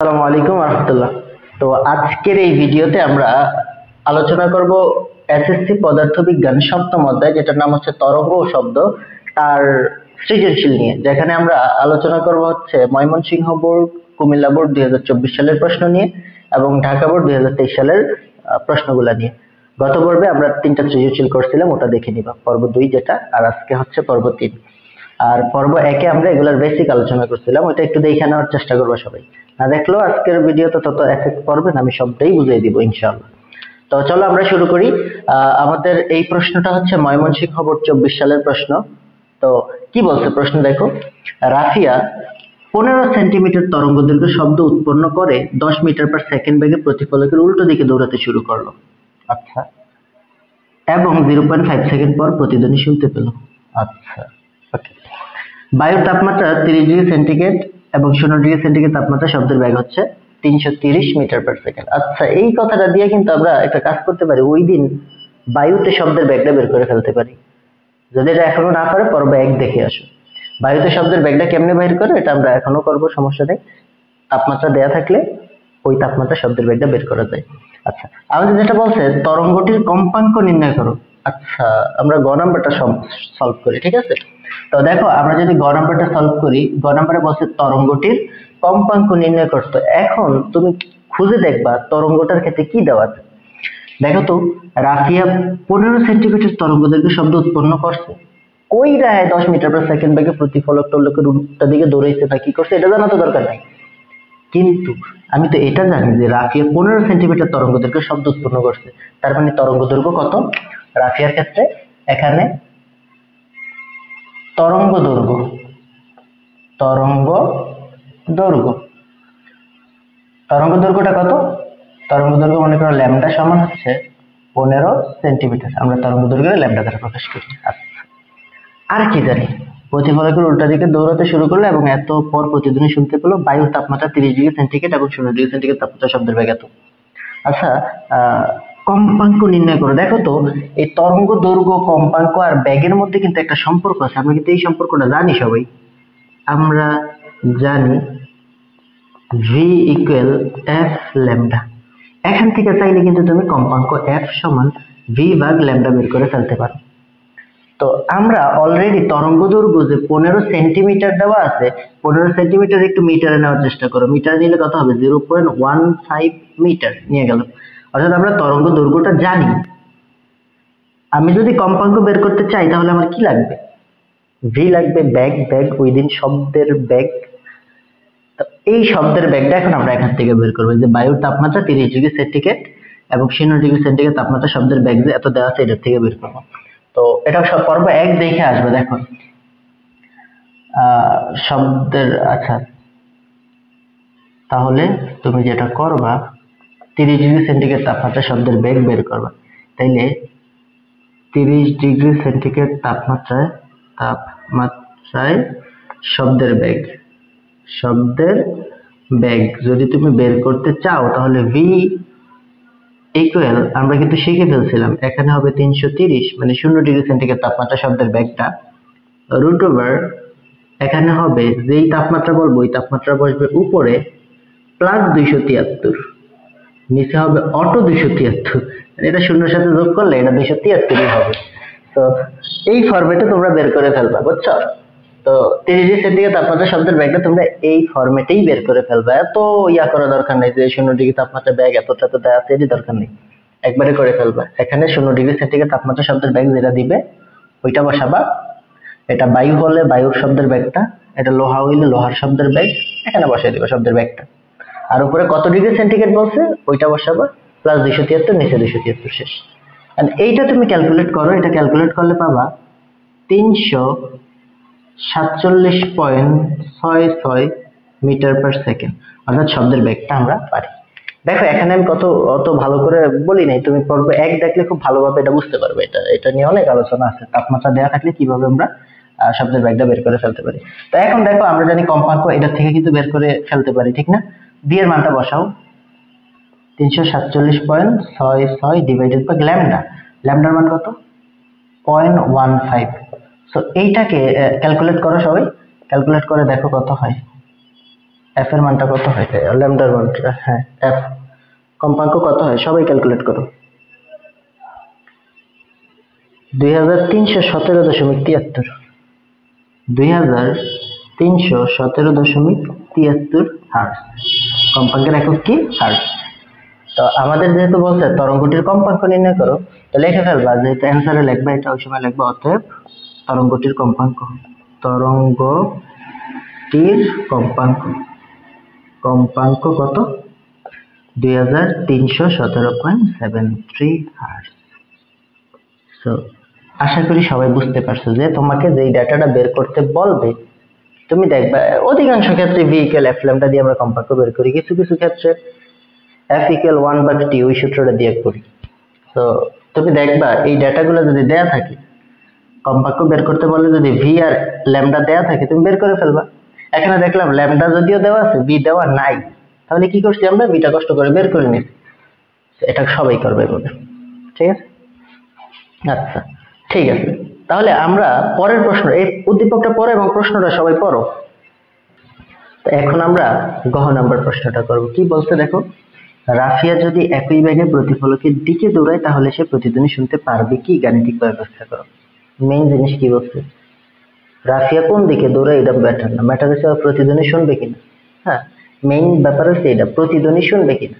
আসসালামু আলাইকুম রহমতুল্লাহ। তো আজকের এই ভিডিওতে আমরা আলোচনা করব এসএসসি পদার্থবিজ্ঞান সপ্তম অধ্যায়, যেটার নাম হচ্ছে তরঙ্গ ও শব্দ, তার সৃজনশীল নিয়ে। যেখানে আমরা আলোচনা করব হচ্ছে ময়মনসিংহ বোর্ড, কুমিল্লা বোর্ড 2024 সালের প্রশ্ন নিয়ে এবং ঢাকা বোর্ড 2023 সালের প্রশ্নগুলা নিয়ে। গত পর্বে আমরা 3টা সৃজনশীল করছিলাম, ওটা দেখে নিবা, পর্ব 2 যেটা, আর আজকে হচ্ছে পর্ব 3। আর পর্ব 1-এ আমরা এগুলার বেসিক আলোচনা করছিলাম, ওটা একটু দেখে নেওয়ার চেষ্টা করবো সবাই। না দেখলেও আজকের ভিডিওতে তত এফেক্ট পড়বে না, আমি সবটাই বুঝিয়ে দিব ইনশাআল্লাহ। তো চলো আমরা শুরু করি। আমাদের এই প্রশ্নটা হচ্ছে ময়মনসিংহ বোর্ড 24 সালের প্রশ্ন। তো কি বলছে প্রশ্ন দেখো, রাফিয়া 15 সেন্টিমিটার তরঙ্গ দৈর্ঘ্য শব্দ উৎপন্ন করে 10 মিটার পার সেকেন্ড বেগে প্রতিফলকের উল্টো দিকে দৌড়াতে শুরু করলো। আচ্ছা, এবং 0.5 সেকেন্ড পর প্রতিধ্বনি শুনতে পেল। আচ্ছা, ওকে। বায়ুর তাপমাত্রা 30 ডিগ্রি সেন্টিগ্রেড এবং 0 ডিগ্রি সেন্টিগ্রেড তাপমাত্রা শব্দের বেগ হচ্ছে 330 মিটার পার সেকেন্ড। আচ্ছা, এই কথাটা দিয়ে কিন্তু আমরা একটা কাজ করতে পারি, ওই দিন বায়ুতে শব্দের বেগটা বের করে ফেলতে পারি। যদি এটা এখনো না পারে পর্ব 1 দেখে আসো। বায়ুতে শব্দের বেগটা কেমনে বের করে এটা আমরা এখনো করব, সমস্যা নেই। তাপমাত্রা দেয়া থাকলে ওই তাপমাত্রা শব্দের বেগটা বের করা যায়। আচ্ছা, আমাদের যেটা বলছে তরঙ্গটির কম্পাঙ্ক নির্ণয় করো। আচ্ছা, আমরা গ নাম্বারটা সলভ করি, ঠিক আছে? তো দেখো, আমরা যদি গ নাম্বারটা সলভ করি, গ নাম্বারে বলছে তরঙ্গটির কম্পাঙ্ক নির্ণয় করতে। এখন তুমি খুঁজে দেখবা তরঙ্গটার ক্ষেত্রে কি দেওয়া আছে। দেখো তো, রাফিয়া 15 সেন্টিমিটার তরঙ্গ দৈর্ঘ্য শব্দ উৎপন্ন করছে। কই রায় 10 মিটার পার সেকেন্ড বেগে প্রতিফলক টলকের উল্টা দিকে দৌড়াইছে না কি করছে এটা জানা তো দরকার নাই, কিন্তু আমি তো এটা জানি যে রাফিয়া 15 সেন্টিমিটার তরঙ্গ দৈর্ঘ্য শব্দ উৎপন্ন করছে। তার মানে তরঙ্গ দৈর্ঘ্য কত রাফিয়ার ক্ষেত্রে? এখানে তরঙ্গ দৈর্ঘ্য, তরঙ্গ দৈর্ঘ্য তরঙ্গ দৈর্ঘ্যটা কত? তরঙ্গ দৈর্ঘ্য মনে করো ল্যামডা সমান হচ্ছে 15 সেন্টিমিটার। আমরা তরঙ্গ দৈর্ঘ্য ল্যামডা দ্বারা প্রকাশ করি। আচ্ছা, আর কি জানি, প্রতিফলকের উল্টা দিকে দৌড়াতে শুরু করলো এবং এত পর প্রতিধ্বনি শুনতে পেলো। বায়ুর তাপমাত্রা 30 ডিগ্রি সেন্টিগ্রেড এবং 0 ডিগ্রি সেন্টিগ্রেড তাপমাত্রা শব্দের বেগ এত। আচ্ছা, কম্পাঙ্ক নির্ণয় করো। দেখো তো, এই তরঙ্গ দৈর্ঘ্য, কম্পাঙ্ক আর বেগের মধ্যে কিন্তু একটা সম্পর্ক আছে। আমরা কিন্তু এই সম্পর্কটা জানি সবাই। আমরা জানি v ইকুয়াল f ল্যামডা। এখান থেকে চাইলে কিন্তু তুমি কম্পাঙ্ক f সমান v ভাগ ল্যামডা বের করে ফেলতে পারো। তো আমরা অলরেডি তরঙ্গ দৈর্ঘ্য যে 15 সেন্টিমিটার দেওয়া আছে, 15 সেন্টিমিটার একটু মিটারে নেওয়ার চেষ্টা করো। মিটারে নিলে কত হবে? 0.15 মিটার নিয়ে গেল। অর্থাৎ আমরা তরঙ্গ দৈর্ঘ্যটা জানি। আমি যদি কম্পাঙ্ক বের করতে চাই তাহলে আমার কি লাগবে? ভি লাগবে, বেগ, বেগ ওই দিন শব্দের বেগ। এই শব্দের বেগটা এখন আমরা এখান থেকে বের করবো, যে বায়ুর তাপমাত্রা 30 ডিগ্রি সেন্টিগ্রেড এবং 0 ডিগ্রি সেন্টিগ্রেড তাপমাত্রা শব্দের বেগ যে এত দেওয়া আছে, এটার থেকে বের করবো। তো এটা সব পর্ব 1 দেখে আসবে। দেখো শব্দের, আচ্ছা তাহলে তুমি যেটা করবা, 30 ডিগ্রি সেন্টিগ্রেড তাপমাত্রা শব্দের বেগ বের করবা। তাইলে 30 ডিগ্রি সেন্টিগ্রেড তাপমাত্রায় শব্দের বেগ, শব্দের বেগ যদি তুমি বের করতে চাও তাহলে v ইকুয়াল, আমরা কিন্তু শিখে ফেলছিলাম, এখানে হবে 330, মানে 0 ডিগ্রি সেন্টিগ্রেড তাপমাত্রা শব্দের বেগটা, রুট ওভার এখানে হবে যেই তাপমাত্রা বলবো ওই তাপমাত্রা বসবে উপরে প্লাস 273, নিচে হবে অটো 273, এটা শূন্যের সাথে যোগ করলে এটা 273 হবে। তো এই ফরম্যাটে তোমরা বের করে ফেলবা, বুঝছো? তো 30 ডিগ্রি সেন্টিগ্রেড তাপমাত্রা শব্দের বেগটা তোমরা এই ফরম্যাটেই বের করে ফেলবা। এত ইয়া করার দরকার নেই যে 0 ডিগ্রি তাপমাত্রা বেগ এতটা তো দেওয়া আছে, এরই দরকার নেই, একবারে করে ফেলবা। এখানে 0 ডিগ্রি সেন্টিগ্রেড তাপমাত্রা শব্দের বেগ যেটা দিবে ওইটা বসাবা। এটা বায়ু হলে বায়ুর শব্দের বেগটা, এটা লোহা হইলে লোহার শব্দের বেগ, এখানে বসাই দিবা শব্দের বেগটা। আর উপরে কত ডিগ্রি সেন্টিগ্রেড বলছে ওইটা বসাবা, প্লাস 273, নিচে 273, শেষ। আর এইটা তুমি ক্যালকুলেট করো, এটা ক্যালকুলেট করলে পাবা 347.66 মিটার পার সেকেন্ড, অর্থাৎ শব্দের বেগটা আমরা পারি। দেখো এখানে আমি অত ভালো করে বলি নাই, তুমি পর্ব 1 দেখলে খুব ভালোভাবে এটা বুঝতে পারবে। এটা নিয়ে অনেক আলোচনা আছে, তাপমাত্রা দেওয়া থাকলে কিভাবে আমরা শব্দের বেগটা বের করে ফেলতে পারি। তো এখন দেখো, আমরা জানি কম্পাঙ্ক, এটা থেকে কিন্তু বের করে ফেলতে পারি, ঠিক না? v এর মানটা বসাও, 347.66 ডিভাইডেড বাই ল্যামডা। ল্যামডার মান কত? 0.15। সো এইটাকে ক্যালকুলেট করো সবাই, ক্যালকুলেট করে দেখো কত হয়। এফ এর মানটা কত হয়, ল্যামডার মানটা, হ্যাঁ এফ কম্পাঙ্ক কত হয় সবাই ক্যালকুলেট করো। 2317.73, 2317.73 হার্টজ। কম্পাঙ্কের একক কি? হার্টজ। তো আমাদের যেহেতু বলছে তরঙ্গটির কম্পাঙ্ক নির্ণয় করো, তো লিখে ফেলবা, যেহেতু অ্যান্সারে লিখবা এটা ওই সময় লিখবা অতএব তরঙ্গটির কম্পাঙ্ক, তরঙ্গটির কম্পাঙ্ক, কম্পাঙ্ক কত? 2317.73 হার্টজ। সো আশা করি সবাই বুঝতে পারছো যে তোমাকে যেই ডাটাটা বের করতে বলবে তুমি দেখবা অধিকাংশ ক্ষেত্রে ভি ইকুয়াল এফ ল্যামডা দিয়ে আমরা কম্পাঙ্ক বের করি, কিছু কিছু ক্ষেত্রে এফ ইকুয়াল 1/t ওই সূত্রটা দিয়ে করি। তো তুমি দেখবা এই ডাটাগুলো যদি দেয়া থাকে, কম্পাঙ্ক বের করতে বলে যদি ভি আর ল্যামডা দেয়া থাকে তুমি বের করে ফেলবা। এখানে দেখলাম ল্যামডা যদিও দেওয়া আছে ভি দেওয়া নাই, তাহলে কি করছি আমরা? ভিটা কষ্ট করে বের করে নিচ্ছি। এটা সবাই করবে বলে, ঠিক আছে? আচ্ছা ঠিক আছে, তাহলে আমরা পরের প্রশ্ন, এই উদ্দীপকটা পড়ো এবং প্রশ্নটা সবাই পড়ো। তো এখন আমরা গহ নাম্বার প্রশ্নটা করব। কি বলছে দেখো, রাফিয়া যদি একই বেগে প্রতিফলকের দিকে দৌড়ায় তাহলে সে প্রতিধ্বনি শুনতে পারবে কি? গাণিতিক ব্যবস্থা করো। মেইন জিনিস কি বলছে, রাফিয়া কোন দিকে দৌড়ায় এটা ব্যাটার না, ম্যাটার হচ্ছে প্রতিধ্বনি শুনবে কিনা। হ্যাঁ, মেইন ব্যাপার হচ্ছে এটা, প্রতিধ্বনি শুনবে কিনা।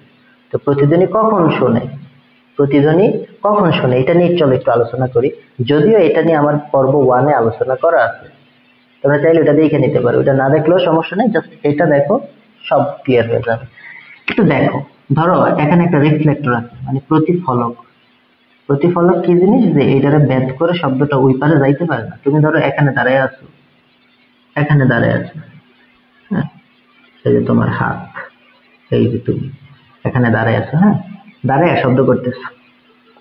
তো প্রতিধ্বনি কখন শোনে, প্রতিধ্বনি কখন শোনে এটা নিয়ে চলো একটু আলোচনা করি। যদিও এটা নিয়ে আমার পর্ব 1-এ আলোচনা করা আছে, তোমরা চাইলে ওটা দেখে নিতে পারো, ওটা না দেখলেও সমস্যা নেই, জাস্ট এটা দেখো সব ক্লিয়ার হয়ে যাবে। একটু দেখো, ধরো এখানে একটা রিফ্লেক্টর আছে, মানে প্রতিফলক। প্রতিফলক কি জিনিস, যে এইটারে ব্যাধ করে শব্দটা ওই পারে যাইতে পারে না। তুমি ধরো এখানে দাঁড়ায় আছো, এখানে দাঁড়ায় আছো, হ্যাঁ, এই যে তোমার হাত, এই যে তুমি এখানে দাঁড়ায় আছো, হ্যাঁ, দাঁড়ায় শব্দ করতেছো,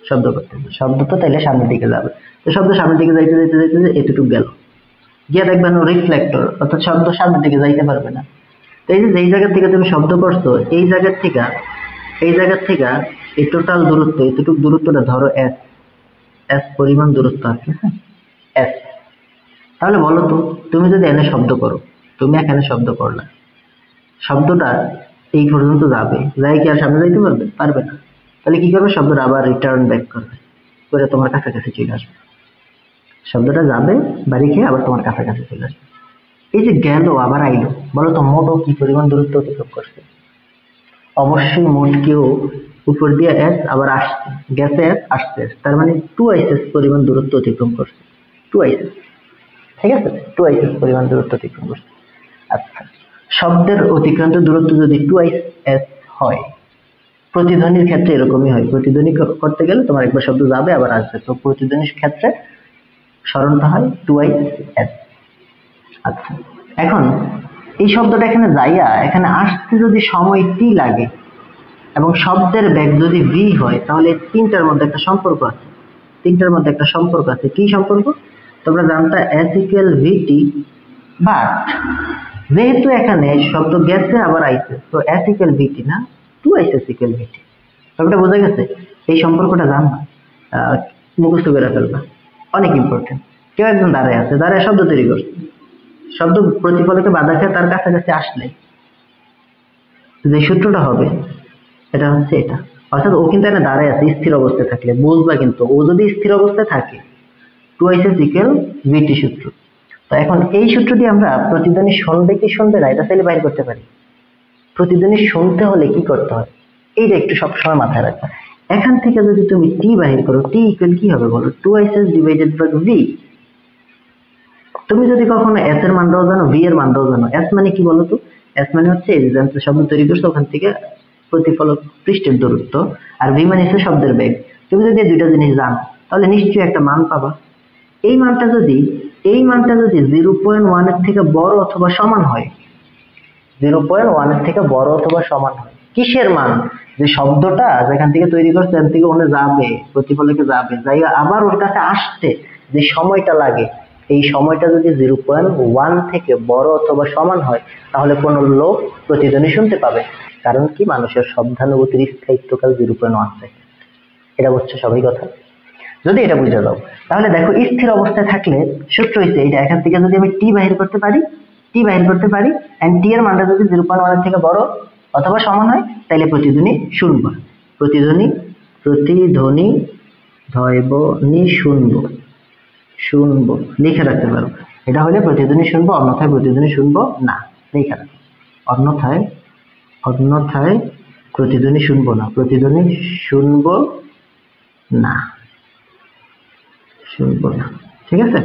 শব্দ করতেছো, শব্দ তো তাইলে সামনের দিকে যাবে। তো শব্দ সামনের দিকে যাইতে যাইতে যাইতে এতটুকু গেল, গিয়ে দেখবেন ও রিফ্লেক্টর, অর্থাৎ শব্দ সামনের দিকে যাইতে পারবে না। তো এই যে যেই জায়গা থেকে তুমি শব্দ করছো, এই জায়গার থেকে এই টোটাল দূরত্ব, এতটুকু দূরত্বটা ধরো এস, এস পরিমাণ দূরত্ব আছে, হ্যাঁ এস। তাহলে বলো তো, তুমি যদি এনে শব্দ করো, তুমি এখানে শব্দ করলা, শব্দটা এই পর্যন্ত যাবে, যাই কি আর সামনে যাইতে পারবে? পারবে না। তাহলে কি করবে? শব্দটা আবার রিটার্ন ব্যাক করবে, করে তোমার কাছাকাছি চলে আসবে। শব্দটা যাবে বাড়ি খেয়ে আবার তোমার কাছাকাছি চলে আসবে। এই যে গেল আবার আইলো, বলো তো মোটও কি পরিমাণ দূরত্ব অতিক্রম করছে? অবশ্যই মোট কেউ উপর দিয়ে এস আবার আসছে, গেছে এস আসছে, তার মানে 2s পরিমাণ দূরত্ব অতিক্রম করছে, 2s, ঠিক আছে, 2s পরিমাণ দূরত্ব অতিক্রম করছে। আচ্ছা, শব্দের অতিক্রান্ত দূরত্ব যদি 2s হয়, প্রতিধ্বনির ক্ষেত্রে এরকমই হয়। প্রতিধ্বনি করতে গেলে তোমার একবার শব্দ যাবে আবার আসবে, তো প্রতিধ্বনির ক্ষেত্রে স্মরণটা হয় 2s। আচ্ছা, এখন এই শব্দটা এখানে যাইয়া এখানে আসতে যদি সময় t লাগে এবং শব্দের বেগ যদি v হয়, তাহলে তিনটার মধ্যে একটা সম্পর্ক আছে, তিনটার মধ্যে একটা সম্পর্ক আছে। কি সম্পর্ক? তোমরা জানতা s equal vt, বাট যেহেতু এখানে শব্দ গেছে আবার আইছে, তো s equal vt না, 2s equal vt। ব্যাপারটা বোঝা গেছে? এই সম্পর্কটা জানবা, মুখস্থ করে ফেলবা, অনেক ইম্পর্টেন্ট। কেউ একজন দাঁড়ায় আছে, দাঁড়ায় শব্দ তৈরি করছে, শব্দ প্রতিফলকে বাধা খেয়ে তার কাছাকাছি আসলে যে সূত্রটা হবে এটা হচ্ছে এটা। অর্থাৎ ও কিন্তু এখানে দাঁড়ায় আছে স্থির অবস্থায় থাকলে, বুঝবা কিন্তু ও যদি স্থির অবস্থায় থাকে 2s equal vt সূত্র। তো এখন এই সূত্র দিয়ে আমরা প্রতিধ্বনি শুনবে কি শুনবে না এটা চাইলে বাইর করতে পারি। প্রতিধ্বনি শুনতে হলে কি করতে হয় এইটা একটু সবসময় মাথায় রাখবা। এখান থেকে যদি তুমি t বাহির করো, t equal কি হবে বলো? 2s divided by v। তুমি যদি কখনো s এর মানটাও জানো, v এর মানটাও জানো। s মানে কি বলতো? s মানে হচ্ছে এই যে শব্দ তৈরি করছো ওখান থেকে প্রতিফলক পৃষ্ঠের দূরত্ব, আর v মানে হচ্ছে শব্দের বেগ। তুমি যদি এই দুইটা জিনিস জানো তাহলে নিশ্চয়ই একটা মান পাবা। এই মানটা যদি 0.1 এর থেকে বড় অথবা সমান হয়, 0.1 এর থেকে বড় অথবা সমান হয়, কিসের মান? যে শব্দটা যেখান থেকে তৈরি করছে সেখান থেকে ওখানে যাবে, প্রতিফলকে যাবে, যাই আবার ওর কাছে আসতে যে সময়টা লাগে, এই সময়টা যদি 0.1 থেকে বড় অথবা সমান হয়, তাহলে কোনো লোক প্রতিধ্বনি শুনতে পাবে। কারণ কি? মানুষের শব্দানুভূতির স্থায়িত্বকাল 0.1 সেকেন্ড। এটা বুঝছো সবাই কথা? যদি এটা বুঝে যাও তাহলে দেখো স্থির অবস্থায় থাকলে সূত্র হইছে এইটা, এখান থেকে যদি আমি টি বাহির করতে পারি টি বাইর করতে পারি, এন্ড টি এর মানটা যদি 0.1 এর থেকে বড় অথবা সমান হয় তাহলে প্রতিধ্বনি শুনবো। প্রতিধ্বনি শুনবো লিখে রাখতে পারো। এটা হলে প্রতিধ্বনি শুনবো, অন্যথায় প্রতিধ্বনি শুনবো না। লিখে রাখো, অন্যথায় প্রতিধ্বনি শুনবো না, প্রতিধ্বনি শুনবো না, ঠিক আছে?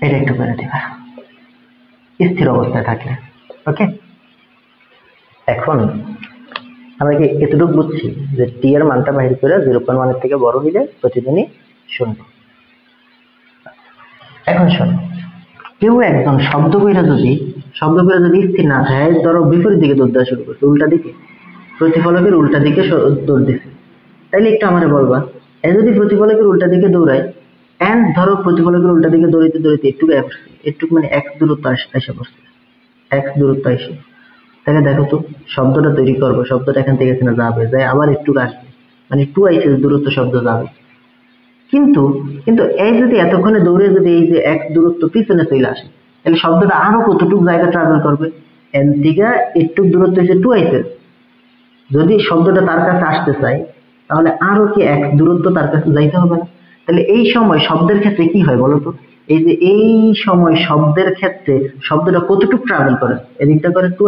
এটা একটু করে দিবা স্থির অবস্থায় থাকলে। ওকে, এখন আমরা কি এতটুকু বুঝছি যে টি এর মানটা বাহির করে 0.1 এর থেকে বড় হইলে প্রতিধ্বনি শুনবো। এখন শোনো, কেউ একজন শব্দ কইরা যদি স্থির না থাকে, ধরো বিপরীত দিকে দৌড় দেওয়া শুরু করছে, উল্টা দিকে, প্রতিফলকের উল্টা দিকে দৌড় দিচ্ছে, তাইলে একটু আমারে বলবা, এ যদি প্রতিফলকের উল্টা দিকে দৌড়ায়, এন্ড ধরো প্রতিফলকের উল্টা দিকে দৌড়াইতে একটু মানে এক্স দূরত্ব এসে পড়ছে, তাহলে দেখো তো শব্দটা তৈরি করবো, শব্দটা এখান থেকে এখানে যাবে, যাই আবার একটু আসবে, মানে 2 দূরত্ব শব্দ যাবে। কিন্তু এই যদি এতক্ষণে দৌড়ে যদি এই যে এক দূরত্ব পিছনে চলে আসে, তাহলে শব্দটা আরো কতটুকু জায়গা ট্রাভেল করবে? এন থেকে একটু দূরত্ব হচ্ছে 2 যদি শব্দটা তার কাছে আসতে চাই, তাহলে আরো কি এক দূরত্ব তার কাছে যাইতে হবে না? তাহলে এই সময় শব্দের ক্ষেত্রে কি হয় বলতো? এই সময় শব্দের ক্ষেত্রে শব্দটা কতটুকু ট্রাভেল করে? এদিকটা করে 2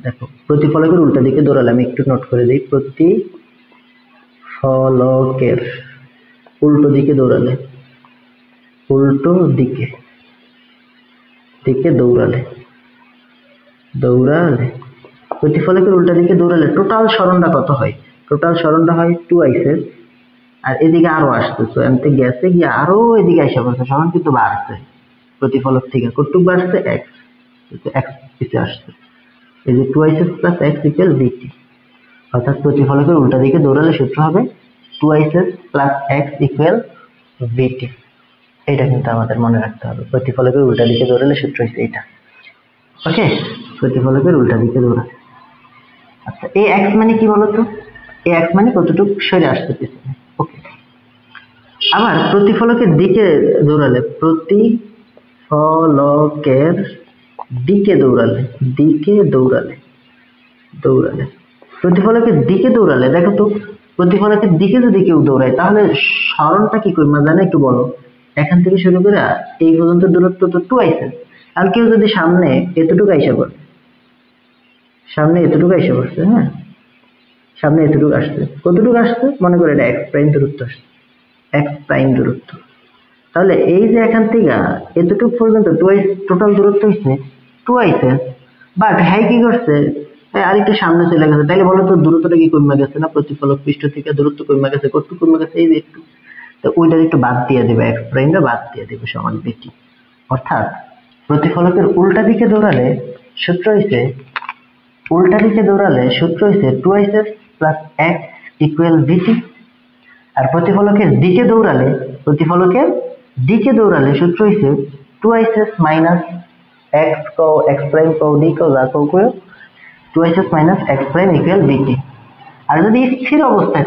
দেখো, প্রতিফলকের উল্টা দিকে দৌড়ালে, আমি একটু নোট করে দিই, প্রতিফলকের উল্টো দিকে দৌড়ালে, প্রতিফলকের উল্টা দিকে দৌড়ালে টোটাল সরণটা কত হয়? টোটাল সরণটা হয় 2 আর এদিকে আরো আসতেছে, এমতে গেছে গিয়ে আরো এদিকে আসা পড়ছে, সমান কিন্তু বাড়ছে, প্রতিফলক থেকে কতটুকু বাড়ছে? x পিছে আসছে, এই যে 2 প্লাস x ইকুয়াল vt, অর্থাৎ প্রতিফলকের উল্টা দিকে দৌড়ালে সূত্র হবে 2 প্লাস x ইকুয়াল vt। এটা কিন্তু আমাদের মনে রাখতে হবে, প্রতিফলকের উল্টা দিকে দৌড়ালে সূত্র হচ্ছে এটা। ওকে, প্রতিফলকের উল্টা দিকে দৌড়ালে, আচ্ছা এই x মানে কি বলতো? এই x মানে কতটুকু সরে আসছে পিছনে। ওকে, আবার প্রতিফলকের দিকে দৌড়ালে, প্রতিফলকের দিকে দৌড়ালে দেখো তো, প্রতিফলকের দিকে যদি কেউ দৌড়ায় তাহলে সরণটা কি করবে জানে? একটু বলো। এখান থেকে শুরু করে এই পর্যন্ত দূরত্ব তো 2 আর কেউ যদি সামনে এতটুকু আইসা পড়ে, হ্যাঁ সামনে এতটুকু আসছে, কতটুকু আসছে মনে করে, এটা x' দূরত্ব আসছে, x', তাহলে এই যে এখান থেকে এতটুকু পর্যন্ত 2 টোটাল দূরত্ব হচ্ছে 2 বাট হ্যাঁ কি করছে, আরেকটু সামনে চলে গেছে, তাইলে বলো তো দূরত্বটা কি কমে গেছে না? প্রতিফলক পৃষ্ঠ থেকে দূরত্ব কমে গেছে, কতটুকু কমে গেছে? এই যে একটু, তো ওইটার একটু বাদ দিয়ে দেবে, x' বাদ দিয়ে দেবে সমান vt। অর্থাৎ প্রতিফলকের উল্টা দিকে দৌড়ালে সূত্র হইছে 2 প্লাস x ইকুয়াল vt, আর প্রতিফলকের দিকে দৌড়ালে সূত্র হইছে 2 মাইনাস x প্রাইম d যা কও 2 minus x prime equal vt। আর যদি স্থির অবস্থায়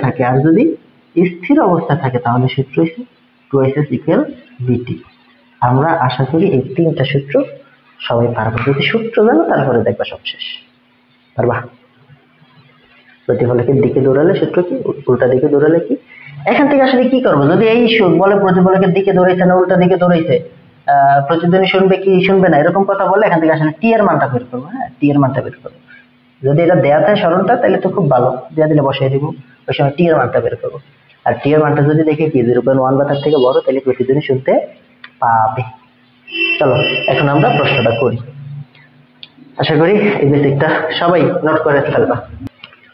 থাকে তাহলে সূত্র হইছে 2 ইকুয়াল vt। আমরা আশা করি এই তিনটা সূত্র সবাই পারবো, যদি সূত্র জানো তারপরে দেখবা সব শেষ, পারবা? প্রতিফলকের দিকে দৌড়ালে সূত্র কি, উল্টা দিকে দৌড়ালে কি? এখান থেকে আসলে কি করবো, যদি এই বলে প্রতিফলকের দিকে দৌড়াইছে না উল্টা দিকে দৌড়াইছে, প্রতিধ্বনি শুনবে কি শুনবে না এরকম কথা বলে, এখান থেকে আসলে টি এর মানটা বের করবো। হ্যাঁ, টি এর মানটা বের করবো, যদি এটা দেয়া থাকে সরণটা তাহলে তো খুব ভালো, দেয়া দিলে বসাই দিব, ওই সময় টি এর মানটা বের করবো। আর টি এর মানটা যদি দেখে কি 0.1 বা তার থেকে বড়, তাহলে প্রতিধ্বনি শুনতে পাবে। চলো এখন আমরা প্রশ্নটা করি, আশা করি এই বেসিকটা সবাই নোট করে ফেলবা।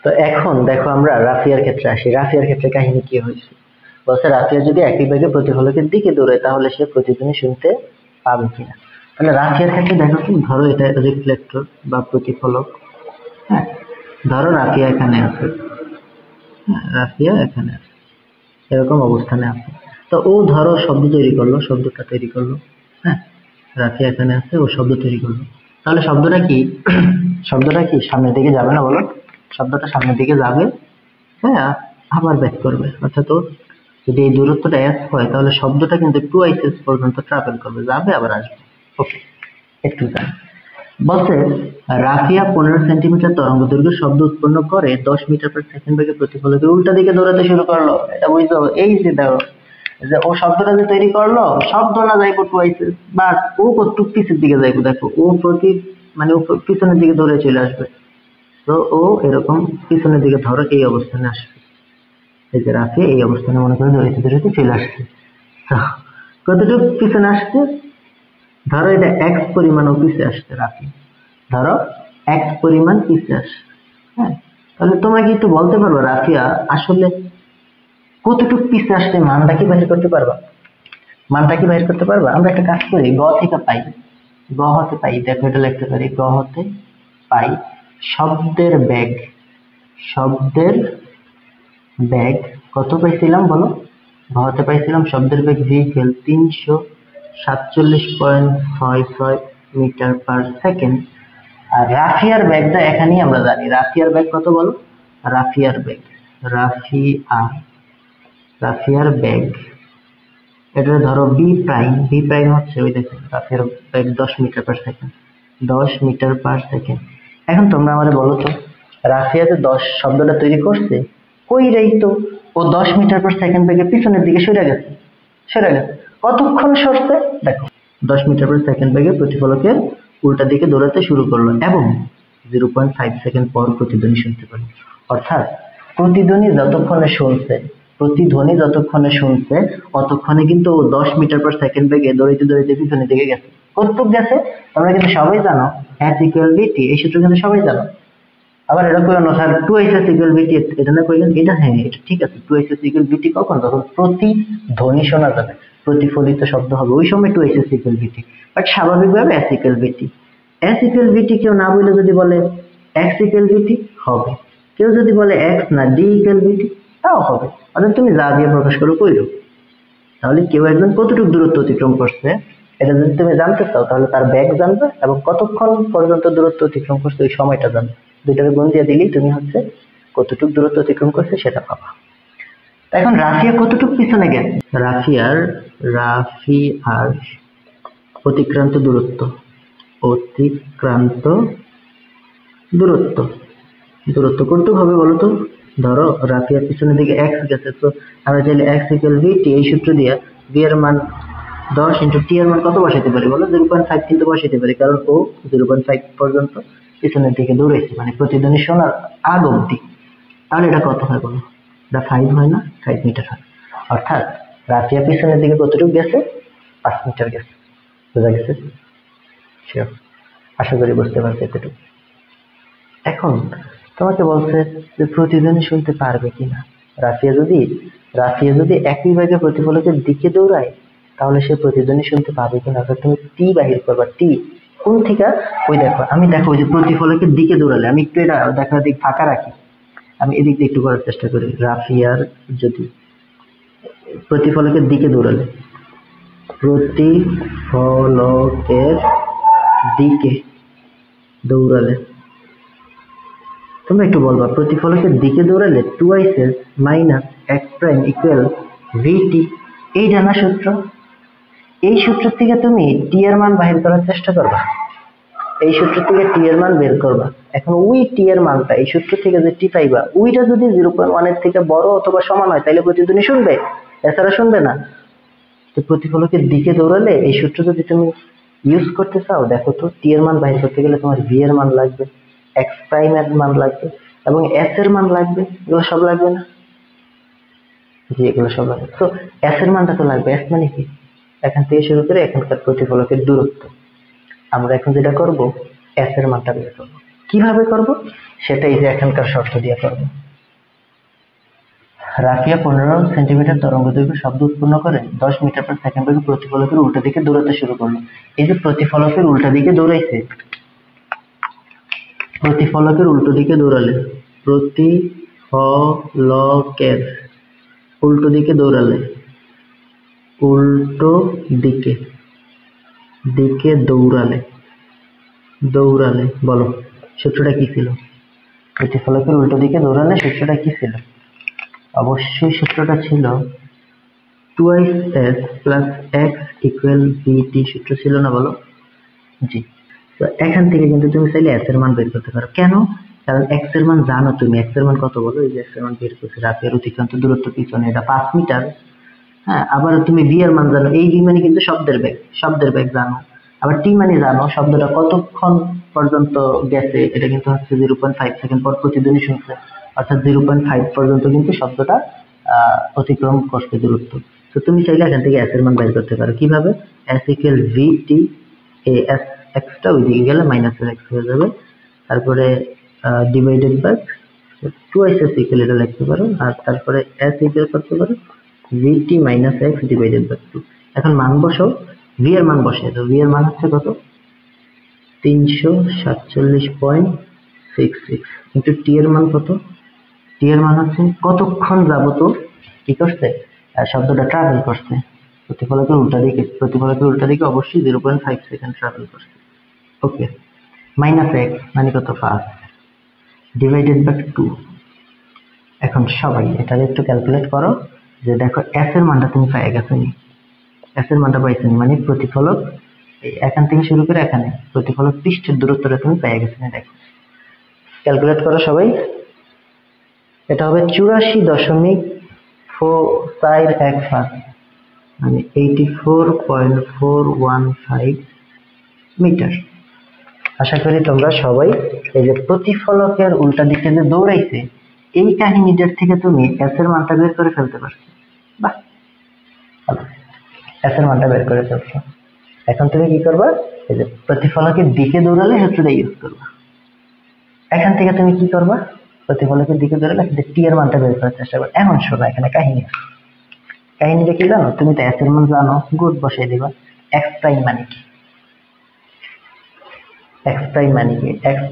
তো এখন দেখো আমরা রাফিয়ার ক্ষেত্রে আসি। রাফিয়ার ক্ষেত্রে কাহিনী কি হয়েছে? বলছে রাফিয়া যদি একই বেগে প্রতিফলকের দিকে দৌড়ায় তাহলে সে প্রতিধ্বনি শুনতে পাবে কিনা। তাহলে রাফিয়ার ক্ষেত্রে দেখো কি, ধরো এটা রিফ্লেক্টর বা প্রতিফলক, হ্যাঁ ধরো রাফিয়া এখানে আছে, এরকম অবস্থানে আছে, তো ও ধরো শব্দটা তৈরি করলো, হ্যাঁ রাফিয়া এখানে আছে, ও শব্দ তৈরি করলো, তাহলে শব্দটা কি সামনের দিকে যাবে না বলো? শব্দটা সামনের দিকে যাবে, হ্যাঁ আবার ব্যাক করবে, অর্থাৎ যদি এই দূরত্বটা s হয় তাহলে শব্দটা কিন্তু 2 পর্যন্ত ট্রাভেল করবে, যাবে আবার আসবে। ওকে, একটু জানি। বলছে রাফিয়া 15 সেন্টিমিটার তরঙ্গ দৈর্ঘ্যের শব্দ উৎপন্ন করে 10 মিটার পার সেকেন্ড বেগে প্রতিফলকের উল্টা দিকে দৌড়াতে শুরু করলো। এটা বুঝতে হবে। এই যে দেখো যে ও শব্দটা যে তৈরি করলো, শব্দ না যাইবো টুয়াইসেস, বাট ও কতটুক পিছের দিকে যাইবো দেখো, ও মানে ও পিছনের দিকে দৌড়ে চলে আসবে। তো ও এরকম পিছনের দিকে ধরো এই অবস্থানে আসবে। এই যে রাফিয়া এই অবস্থানে মনে করে দৌড়াইতে দৌড়াইতে চলে আসছে। তো কতটুকু পিছনে আসছে, ধরো এটা x পরিমাণ ও পিছে আসছে রাফি, ধরো x পরিমাণ পিছে আসছে। হ্যাঁ, তাহলে তোমরা কি একটু বলতে পারবে রাফিয়া আসলে কতটুকু পিছে আসছে, মানটা কি বের করতে পারবা? মানটা কি বের করতে পারবা? আমরা একটা কাজ করি, গ থেকে পাই, গ হতে পাই, দেখো এটা লিখতে পারি, গ হতে পাই শব্দের বেগ, শব্দের বেগ কত পাইছিলাম বলো? গ হতে পাইছিলাম শব্দের বেগ v equal 347.66 metre per second. আর রাফিয়ার বেগটা এখানেই আমরা জানি, রাফিয়ার বেগ কত বলো? রাফিয়ার বেগ, রাফিয়ার বেগ এটা ধরো বি প্রাইম, বি প্রাইম হচ্ছে ওই দেখো রাফিয়ার বেগ 10 meter per second, 10 meter per second. এখন তোমরা আমাদের বলো তো, রাফিয়া যে 10 শব্দটা তৈরি করছে, কইরাই তো ও 10 মিটার পার সেকেন্ড বেগে পিছনের দিকে সরে গেছে, সরে গেছে। কতক্ষণ সরছে দেখো, 10 মিটার পার সেকেন্ড বেগে প্রতিফলকের উল্টা দিকে দৌড়াতে শুরু করলো এবং 0.5 সেকেন্ড পর প্রতিধ্বনি শুনতে পেল। অর্থাৎ প্রতিধ্বনি যতক্ষণে শুনছে, প্রতিধ্বনি যতক্ষণে শুনছে ততক্ষণে কিন্তু ও 10 মিটার পার সেকেন্ড বেগে দৌড়াইতে দৌড়াইতে পিছনের দিকে গেছে। কতটুক গেছে তোমরা কিন্তু সবাই জানো, s ইকুয়াল vt, এই সূত্র কিন্তু সবাই জানো। আবার এটা কইও না স্যার 2s ইকুয়াল vt, এটা না কইলেন, এটা হ্যাঁ এটা ঠিক আছে, 2s ইকুয়াল vt কখন? যখন প্রতিধ্বনি শোনা যাবে, প্রতিফলিত শব্দ হবে, ওই সময় 2s ইকুয়াল vt। বাট স্বাভাবিকভাবে s equal vt, s equal vt কেউ না বলে যদি বলে x ইকুয়াল vt হবে, কেউ যদি বলে x না d ইকুয়াল vt তাও হবে। অর্থাৎ তুমি যা দিয়ে প্রকাশ করো কইরো। তাহলে কেউ একজন কতটুকু দূরত্ব অতিক্রম করছে এটা যদি তুমি জানতে চাও, তাহলে তার বেগ জানবে এবং কতক্ষণ পর্যন্ত দূরত্ব অতিক্রম করছে ওই সময়টা জানবে। দুইটাকে গুণ দিয়ে দিলেই তুমি হচ্ছে কতটুকু দূরত্ব অতিক্রম করছে সেটা পাবা। এখন রাফিয়া কতটুকু পিছনে গেছে? রাফিয়ার অতিক্রান্ত দূরত্ব, অতিক্রান্ত দূরত্ব, দূরত্ব কতটুকু হবে বলো তো? ধরো রাফিয়ার পিছনের দিকে x গেছে, তো আমরা চাইলে x ইকুয়াল vt এই সূত্র দিয়ে v এর মান 10 ইনটু t এর মান কত বসাইতে পারি বলো? 0.5 কিন্তু বসাইতে পারি, কারণ ও 0.5 পর্যন্ত পিছনের দিকে দৌড়াইছে, মানে প্রতিধ্বনি শোনার আগ অবধি। তাহলে এটা কত হয় বলো? এটা 5 হয় না? 5 মিটার হয়। অর্থাৎ রাফিয়া পিছনের দিকে কতটুকু গেছে? 5 মিটার গেছে। বোঝা গেছে? শিওর? আশা করি বুঝতে পারছি এতটুকু। এখন তোমাকে বলছে যে প্রতিধ্বনি শুনতে পারবে কিনা। রাফিয়া যদি একই বেগে প্রতিফলকের দিকে দৌড়ায় তাহলে সে প্রতিধ্বনি শুনতে পাবে কিনা। তুমি টি বাহির করবা, টি কোন থেকে? ওই দেখো, আমি দেখো ওই যে প্রতিফলকের দিকে দৌড়ালে, আমি একটু এটা দেখা দিক ফাঁকা রাখি, আমি এদিক দিয়ে একটু করার চেষ্টা করি। রাফিয়ার যদি প্রতিফলকের দিকে দৌড়ালে, প্রতিফলকের দিকে দৌড়ালে, তোমরা একটু বলবা প্রতিফলকের দিকে দৌড়ালে 2s minus x prime equal vt, এই জানা সূত্র। এই সূত্র থেকে তুমি t এর মান বাহির করার চেষ্টা করবা, এই সূত্র থেকে t এর মান বের করবা। এখন ওই t এর মানটা এই সূত্র থেকে যে t পাইবা, ওইটা যদি 0.1 এর থেকে বড় অথবা সমান হয় তাহলে প্রতিধ্বনি শুনবে, এছাড়া শুনবে না। তো প্রতিফলকের দিকে দৌড়ালে এই সূত্র যদি তুমি ইউজ করতে চাও, দেখো তো t এর মান বাহির করতে গেলে তোমার v এর মান লাগবে, x প্রাইম এর মান লাগবে এবং s এর মান লাগবে। এগুলো সব লাগবে না? জি, এগুলো সব লাগবে। তো s এর মানটা তো লাগবে। s মানে কি? এখান থেকে শুরু করে এখানকার প্রতিফলকের দূরত্ব। আমরা এখন যেটা করব, s এর মানটা বের করব। কিভাবে করব সেটাই যে এখানকার শর্ত দিয়ে করব। রাফিয়া 15 সেন্টিমিটার তরঙ্গ দৈর্ঘ্য শব্দ উৎপন্ন করে 10 মিটার পার সেকেন্ড বেগে প্রতিফলকের উল্টা দিকে দৌড়াতে শুরু করলো। এই যে প্রতিফলকের উল্টা দিকে দৌড়াইছে, প্রতিফলকের উল্টো দিকে দৌড়ালে, প্রতিফলকের উল্টো দিকে দৌড়ালে, উল্টো দিকে দৌড়ালে বলো সূত্রটা কি ছিল? প্রতিফলকের উল্টো দিকে দৌড়ালে সূত্রটা কি ছিল? অবশ্যই সূত্রটা ছিল 2s plus x equal vt, সূত্র ছিল না বলো? জি, তো এখান থেকে কিন্তু তুমি চাইলে s এর মান বের করতে পারো। কেন? কারণ x এর মান জানো তুমি, x এর মান কত বলো, এই যে x এর মান বের করছি, রাফিয়ার অতিক্রান্ত দূরত্ব পিছনে এটা 5 মিটার। হ্যাঁ, আবার তুমি v এর মান জানো, এই v মানে কিন্তু শব্দের বেগ জানো। আবার t মানে জানো শব্দটা কতক্ষণ পর্যন্ত গেছে, এটা কিন্তু হচ্ছে 0.5 সেকেন্ড পর প্রতিধ্বনি শুনছে, অর্থাৎ 0.5 পর্যন্ত কিন্তু শব্দটা অতিক্রম করছে দূরত্ব। তো তুমি চাইলে এখান থেকে s এর মান বের করতে পারো। কিভাবে? s equal vt, এই s x টা ওইদিকে গেলে মাইনাস x হয়ে যাবে, তারপরে ডিভাইডেড বাই 2s equal এটা লিখতে পারো, আর তারপরে s equal করতে পারো vt minus x divided by 2। এখন মান বসাও, v এর মান বসিয়ে দাও। v এর মান হচ্ছে কত? 347.66 ইনটু t এর মান কত? t এর মান হচ্ছে কতক্ষণ যাবত কি করছে, শব্দটা ট্রাভেল করছে প্রতিফলকের উল্টা দিকে অবশ্যই 0.5 সেকেন্ড ট্রাভেল করছে। ওকে, মাইনাস x মানে কত? 5 ডিভাইডেড বাই 2। এখন সবাই এটা একটু ক্যালকুলেট করো, যে দেখো s এর মানটা তুমি পেয়ে গেছো নি, s এর মানটা পাইছো নি, মানে প্রতিফলক এখান থেকে শুরু করে এখানে প্রতিফলক পৃষ্ঠের দূরত্বটা তুমি পেয়ে গেছো নি। দেখো ক্যালকুলেট করো সবাই, এটা হবে 84.415, মানে 84.415 মিটার। আশা করি তোমরা সবাই এই যে প্রতিফলকের উল্টা দিকে যে দৌড়াইছে এই কাহিনীটার থেকে তুমি s এর মানটা বের করে ফেলতে পারছো। বাহ, ভালো, s এর মানটা বের করে ফেলছো। এখন তুমি কি করবা? এই যে প্রতিফলকের দিকে দৌড়ালে সূত্রটা ইউজ করবা। এখান থেকে তুমি কি করবা? প্রতিফলকের দিকে দৌড়ালে t এর মানটা বের করার চেষ্টা করবে। এখন শোনো, এখানে কাহিনীটা কি জানো? তুমি তো s এর মান জানো, গুড বসাই দিবা। x প্রাইম মানে কি? x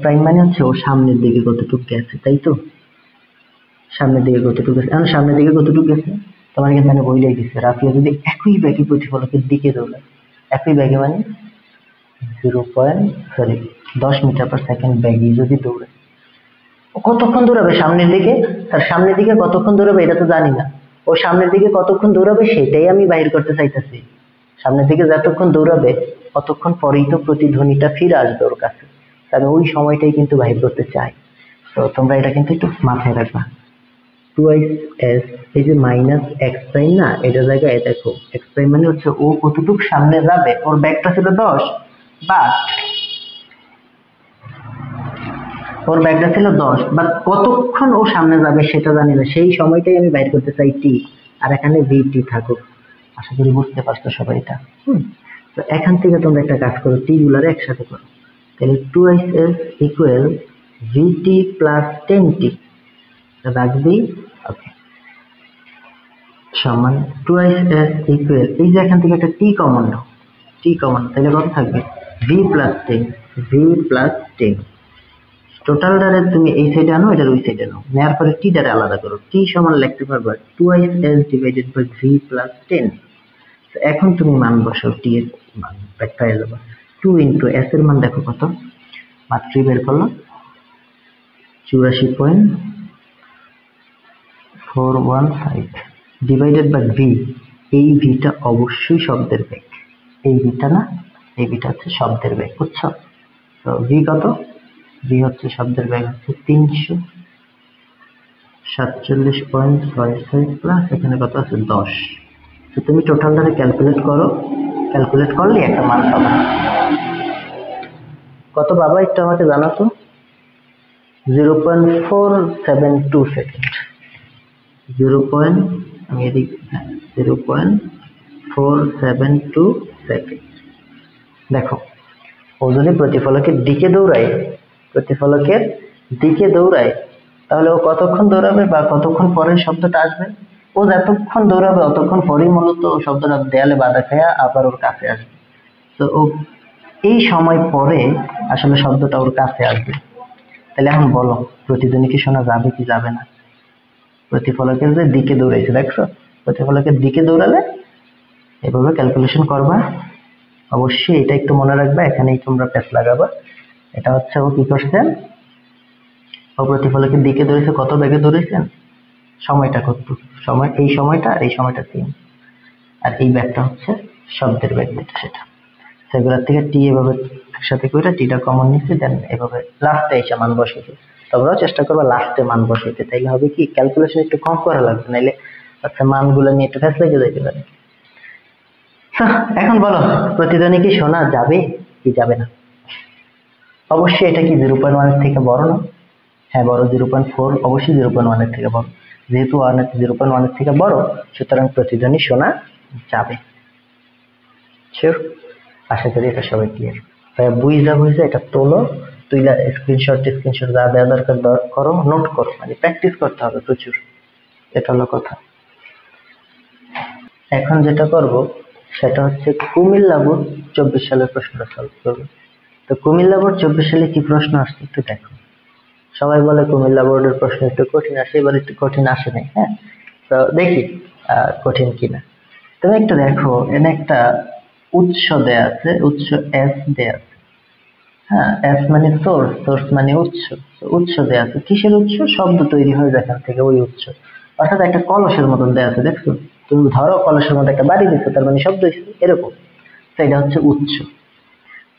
প্রাইম মানে হচ্ছে ও সামনের দিকে কতটুকু গেছে, তাই তো? সামনের দিকে কতটুকু গেছে, এখন সামনের দিকে কতটুকু গেছে তোমার কিন্তু মানে বইলেই দিচ্ছে। রাফিয়া যদি একই ব্যাগে প্রতিফলকের দিকে দৌড়ায়, একই ব্যাগে মানে 10 মিটার পার সেকেন্ড ব্যাগে যদি দৌড়ায়, ও কতক্ষণ দৌড়াবে সামনের দিকে? তার সামনের দিকে কতক্ষণ দৌড়াবে এটা তো জানি না, ও সামনের দিকে কতক্ষণ দৌড়াবে সেটাই আমি বাহির করতে চাইতেছি। সামনের দিকে যতক্ষণ দৌড়াবে ততক্ষণ পরেই তো প্রতিধ্বনিটা ফিরে আসবে ওর কাছে, আমি ওই সময়টাই কিন্তু বাহির করতে চাই। তো তোমরা এটা কিন্তু একটু মাথায় রাখবা। 2s এই যে মাইনাস x প্রাইম না, এটা জায়গায় দেখো x প্রাইম মানে হচ্ছে ও কতটুকু সামনে যাবে, ওর ব্যাগটা ছিল 10, বাট কতক্ষণ ও সামনে যাবে সেটা জানি না, সেই সময়টাই আমি বাইর করতে চাই t, আর এখানে vt থাকুক। আশা করি বুঝতে পারছো সবাই এটা। তো এখান থেকে তোমরা একটা কাজ করো, t গুলারে একসাথে করো, তাহলে 2s equal vt plus 10t রাখবি, ওকে, সমান 2s ইকুয়াল, এই যে এখান থেকে একটা t কমন নাও, তাহলে কত থাকবে? v plus 10। টোটাল ডারে তুমি এই সাইডে আনো, এটার ওই সাইডে আনো, নেওয়ার পরে টি ডারে আলাদা করো, টি সমান লিখতে পারবা 2s divided by v plus 10। এখন তুমি মান বসাও, টি এর মান পেয়ে যাবে 2 ইন্টু s এর মান দেখো কত, মাত্রই বের করলাম 84.415 ডিভাইডেড বাই v। এই ভিটা অবশ্যই শব্দের বেগ, এই ভিটা না, এই ভিটা হচ্ছে শব্দের বেগ, বুঝছো? তো v কত? v হচ্ছে শব্দের বেগ হচ্ছে 347.66 প্লাস এখানে কত আছে 10। তো তুমি টোটালটারে ক্যালকুলেট করো, ক্যালকুলেট করলে একটা মান পাবে। কত বাবা একটু আমাকে জানাতো? 0.472 সেকেন্ড, 0.472 সেকেন্ড। দেখো ও যদি প্রতিফলকের দিকে দৌড়ায় তাহলে ও কতক্ষণ দৌড়াবে বা কতক্ষণ পরে শব্দটা আসবে? ও যতক্ষণ দৌড়াবে অতক্ষণ পরেই মূলত শব্দটা দেয়ালে বাধা খায়া আবার ওর কাছে আসবে। তো ও এই সময় পরে আসলে শব্দটা ওর কাছে আসবে। তাহলে এখন বলো প্রতিধ্বনি কি শোনা যাবে কি যাবে না? প্রতিফলকের যে দিকে দৌড়াইছে, দেখছো? প্রতিফলকের দিকে দৌড়ালে এভাবে ক্যালকুলেশন করবা। অবশ্যই এটা একটু মনে রাখবা, এখানেই তোমরা প্যাচ লাগাবা। এটা হচ্ছে ও কি করছেন, ও প্রতিফলকের দিকে দৌড়েছে, কত বেগে দৌড়েছেন, সময়টা কত, সময় এই সময়টা আর এই সময়টা 3, আর এই ব্যাগটা হচ্ছে শব্দের ব্যাগ যেটা সেটা। সেগুলোর থেকে টি এভাবে একসাথে করে টিটা কমন নিচ্ছি, দেন এভাবে লাস্টে এসে মান বসাইছি। তোমরাও চেষ্টা করবে লাস্টে মান বসাইতে, তাইলে হবে কি ক্যালকুলেশন একটু কম করা লাগবে, নাইলে আচ্ছা মানগুলো নিয়ে একটু ফেসলে যেতে পারে। এখন বলো প্রতিধ্বনি কি শোনা যাবে কি যাবে না? অবশ্যই এটা কি 0.1 এর থেকে বড় না? হ্যাঁ বড়, 0.4 অবশ্যই 0.1 এর থেকে বড়। যেহেতু 0.1 এর থেকে বড়, সুতরাং প্রতিধ্বনি শোনা যাবে। শিওর? আশা করি এটা সবাই ক্লিয়ার। তাই বুঝা এটা তোলো, তুইলা স্ক্রিনশট যা দেওয়া দরকার করো, নোট করো, মানে প্র্যাকটিস করতে হবে প্রচুর। এটা হলো কথা। এখন যেটা করব সেটা হচ্ছে কুমিল্লা বোর্ড 24 সালের প্রশ্নটা সলভ করবো। তো কুমিল্লা বোর্ড 24 সালে কি প্রশ্ন আসছে একটু দেখো। সবাই বলে কুমিল্লা বোর্ডের প্রশ্ন একটু কঠিন আসে, এবার একটু কঠিন আসে নাই। হ্যাঁ, তো দেখি কঠিন কিনা। তুমি একটু দেখো, এনে একটা উৎস দেয়া আছে, উৎস এস দেয়া আছে। হ্যাঁ, এস মানে সোর্স মানে উৎস দেয়া আছে। কিসের উৎস? শব্দ তৈরি হয় যেখান থেকে ওই উৎস। অর্থাৎ একটা কলসের মতন দেয়া আছে, দেখছো? তুমি ধরো কলসের মধ্যে একটা বাড়ি দিচ্ছ, তার মানে শব্দ হয়েছে এরকম। তো এটা হচ্ছে উৎস।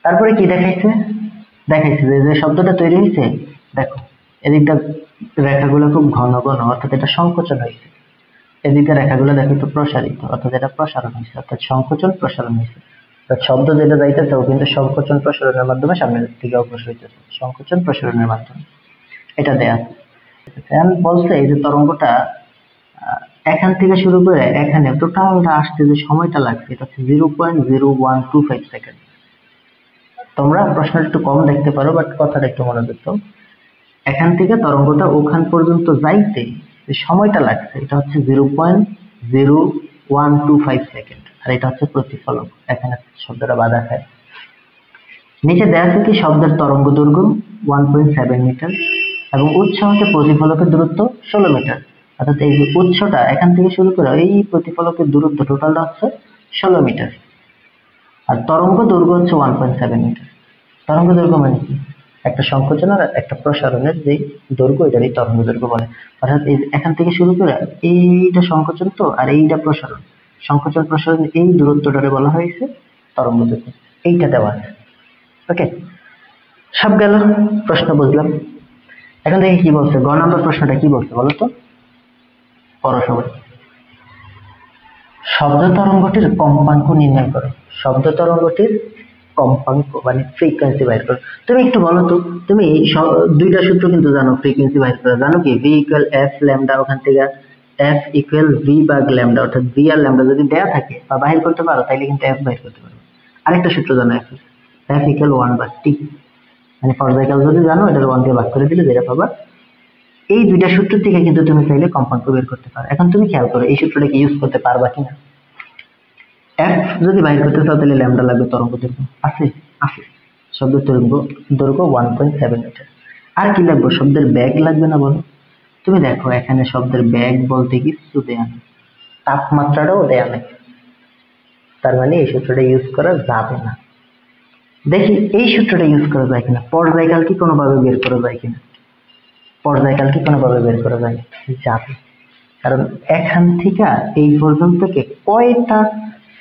তারপরে কি দেখাইছে যে শব্দটা তৈরি হয়েছে, দেখো এদিকটা রেখাগুলো খুব ঘন ঘন, অর্থাৎ এটা সংকোচন হয়েছে। এদিকে রেখাগুলো দেখো একটু প্রসারিত, অর্থাৎ এটা প্রসারণ হয়েছে, অর্থাৎ সংকোচন প্রসারণ হয়েছে। শব্দ যেটা যাইতেছে ও কিন্তু সংকোচন প্রসারণের মাধ্যমে সামনের দিকে অগ্রসর হইতেছে, সংকোচন প্রসারণের মাধ্যমে। এটা দেয়া আছে। বলছে এই যে তরঙ্গটা এখান থেকে শুরু করে এখানে টোটালটা আসতে যে সময়টা লাগছে এটা হচ্ছে 0.0125 সেকেন্ড। তোমরা প্রশ্নটা একটু কম দেখতে পারো, বাট কথাটা একটু মনোযোগ দাও। এখান থেকে তরঙ্গটা ওখান পর্যন্ত যাইতে যে সময়টা লাগছে এটা হচ্ছে 0.0125 সেকেন্ড। আর এটা হচ্ছে প্রতিফলক, এখানে শব্দটা বাধা খায়। নিচে দেয়া আছে কি শব্দের তরঙ্গ দৈর্ঘ্য 1.7 মিটার এবং উৎস হচ্ছে প্রতিফলকের দূরত্ব 16 মিটার। অর্থাৎ এই যে উৎসটা এখান থেকে শুরু করে এই প্রতিফলকের দূরত্ব টোটালটা হচ্ছে 16 মিটার, আর তরঙ্গ দৈর্ঘ্য হচ্ছে 1.7 মিটার। তরঙ্গ দৈর্ঘ্য মানে কি? একটা সংকোচন আর একটা প্রসারণের যে দৈর্ঘ্য, এটারই তরঙ্গ দৈর্ঘ্য বলে। অর্থাৎ এখান থেকে শুরু করে এইটা সংকোচন তো, আর এইটা প্রসারণ। সংকোচন প্রসারণ এই দূরত্বটারে বলা হয়েছে তরঙ্গ দৈর্ঘ্য। এইটা দেওয়া আছে। ওকে, সব গেল, প্রশ্ন বুঝলাম। এখন দেখি কি বলছে। গ নম্বর প্রশ্নটা কি বলছে বলো তো, পড়ো সবাই। শব্দ তরঙ্গটির কম্পাঙ্ক নির্ণয় করো। শব্দ তরঙ্গটির কম্পাঙ্ক মানে ফ্রিকোয়েন্সি বাইর করো। তুমি একটু বলো তো, তুমি দুইটা সূত্র কিন্তু জানো ফ্রিকোয়েন্সি বাইর করা, জানো কি? ভি ইকুয়াল এফ ল্যামডা, ওখান থেকে এফ ইকুয়াল ভি ভাগ ল্যামডা, অর্থাৎ ভি আর ল্যামডা যদি দেয়া থাকে বা বাহির করতে পারো তাইলে কিন্তু এফ বাইর করতে পারো। আরেকটা সূত্র জানো এফ ইকুয়াল 1/t, মানে পর্যায়কাল যদি জানো এটা 1 দিয়ে ভাগ করে দিলে যেটা পাবা। এই দুইটা সূত্র থেকে কিন্তু তুমি চাইলে কম্পাঙ্ক বের করতে পারো। এখন তুমি খেয়াল করো এই সূত্রটাকে ইউজ করতে পারবা কিনা। এফ যদি বাইর করতে চাও তাহলে ল্যামডা লাগবে, তরঙ্গ দৈর্ঘ্য আছে আছে, শব্দের দৈর্ঘ্য 1.7 মিটার। আর কি লাগবে? শব্দের বেগ লাগবে না বলো? তুমি দেখো এখানে শব্দের বেগ বলতে কিছু দেয়া নেই, তাপমাত্রাটাও দেয়া নেই, তার মানে এই সূত্রটা ইউজ করা যাবে না। দেখি এই সূত্রটা ইউজ করা যায় কিনা। পর্যায়কাল কি কোনোভাবে বের করা যায় কিনা? পর্যায়কাল কি কোনোভাবে বের করা যায়? যাবে, কারণ এখান থেকে এই পর্যন্ত কয়টা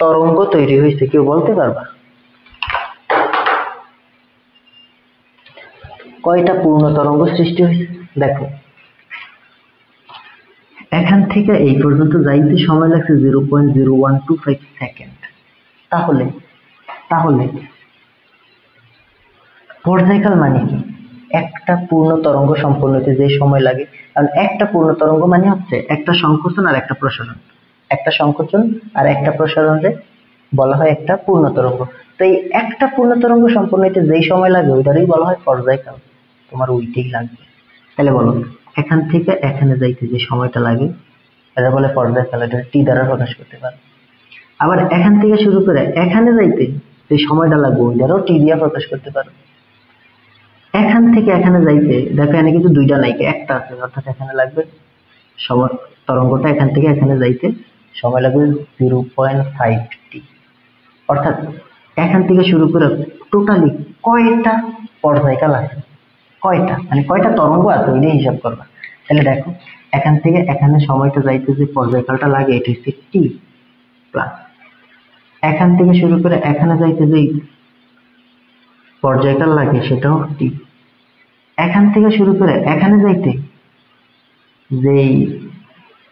তরঙ্গ তৈরি হয়েছে কেউ বলতে পারবা? কয়টা পূর্ণ তরঙ্গ সৃষ্টি হয়েছে? দেখো এখান থেকে এই পর্যন্ত যাইতে সময় লাগছে 0.0125 সেকেন্ড। তাহলে পর্যায়কাল মানে কি? একটা পূর্ণ তরঙ্গ সম্পূর্ণ হতে যে সময় লাগে, কারণ একটা পূর্ণ তরঙ্গ মানে হচ্ছে একটা সংকোচন আর একটা প্রসারণ। একটা সংকোচন আর একটা প্রসারণে বলা হয় একটা পূর্ণ তরঙ্গ। তো এই একটা পূর্ণ তরঙ্গ সম্পূর্ণ হতে যেই সময় লাগে ওইটারই বলা হয় পর্যায়কাল। তোমার ওইটাই লাগবে। তাহলে বলো এখান থেকে এখানে যাইতে যে সময়টা লাগে এটা বলে পর্যায়কাল, এটা টি দ্বারা প্রকাশ করতে পারে। আবার এখান থেকে শুরু করে এখানে যাইতে যে সময়টা লাগবে ওইটারও টি দিয়ে প্রকাশ করতে পারে। এখান থেকে এখানে যাইতে দেখো এখানে কিন্তু দুইটা নাই, একটা আছে, অর্থাৎ এখানে লাগবে সময়, তরঙ্গটা এখান থেকে এখানে যাইতে সময় লাগবে 0.5t। অর্থাৎ এখান থেকে শুরু করে টোটালি কয়টা পর্যায়কাল আছে, কয়টা মানে কয়টা তরঙ্গ আছে ওইটাই হিসাব করবা। তাহলে দেখো এখান থেকে এখানে সময়টা যাইতে যে পর্যায়কালটা লাগে এটা হচ্ছে টি প্লাস, এখান থেকে শুরু করে এখানে যাইতে যে পর্যায়কাল লাগে সেটাও টি। এখান থেকে শুরু করে এখানে যাইতে যেই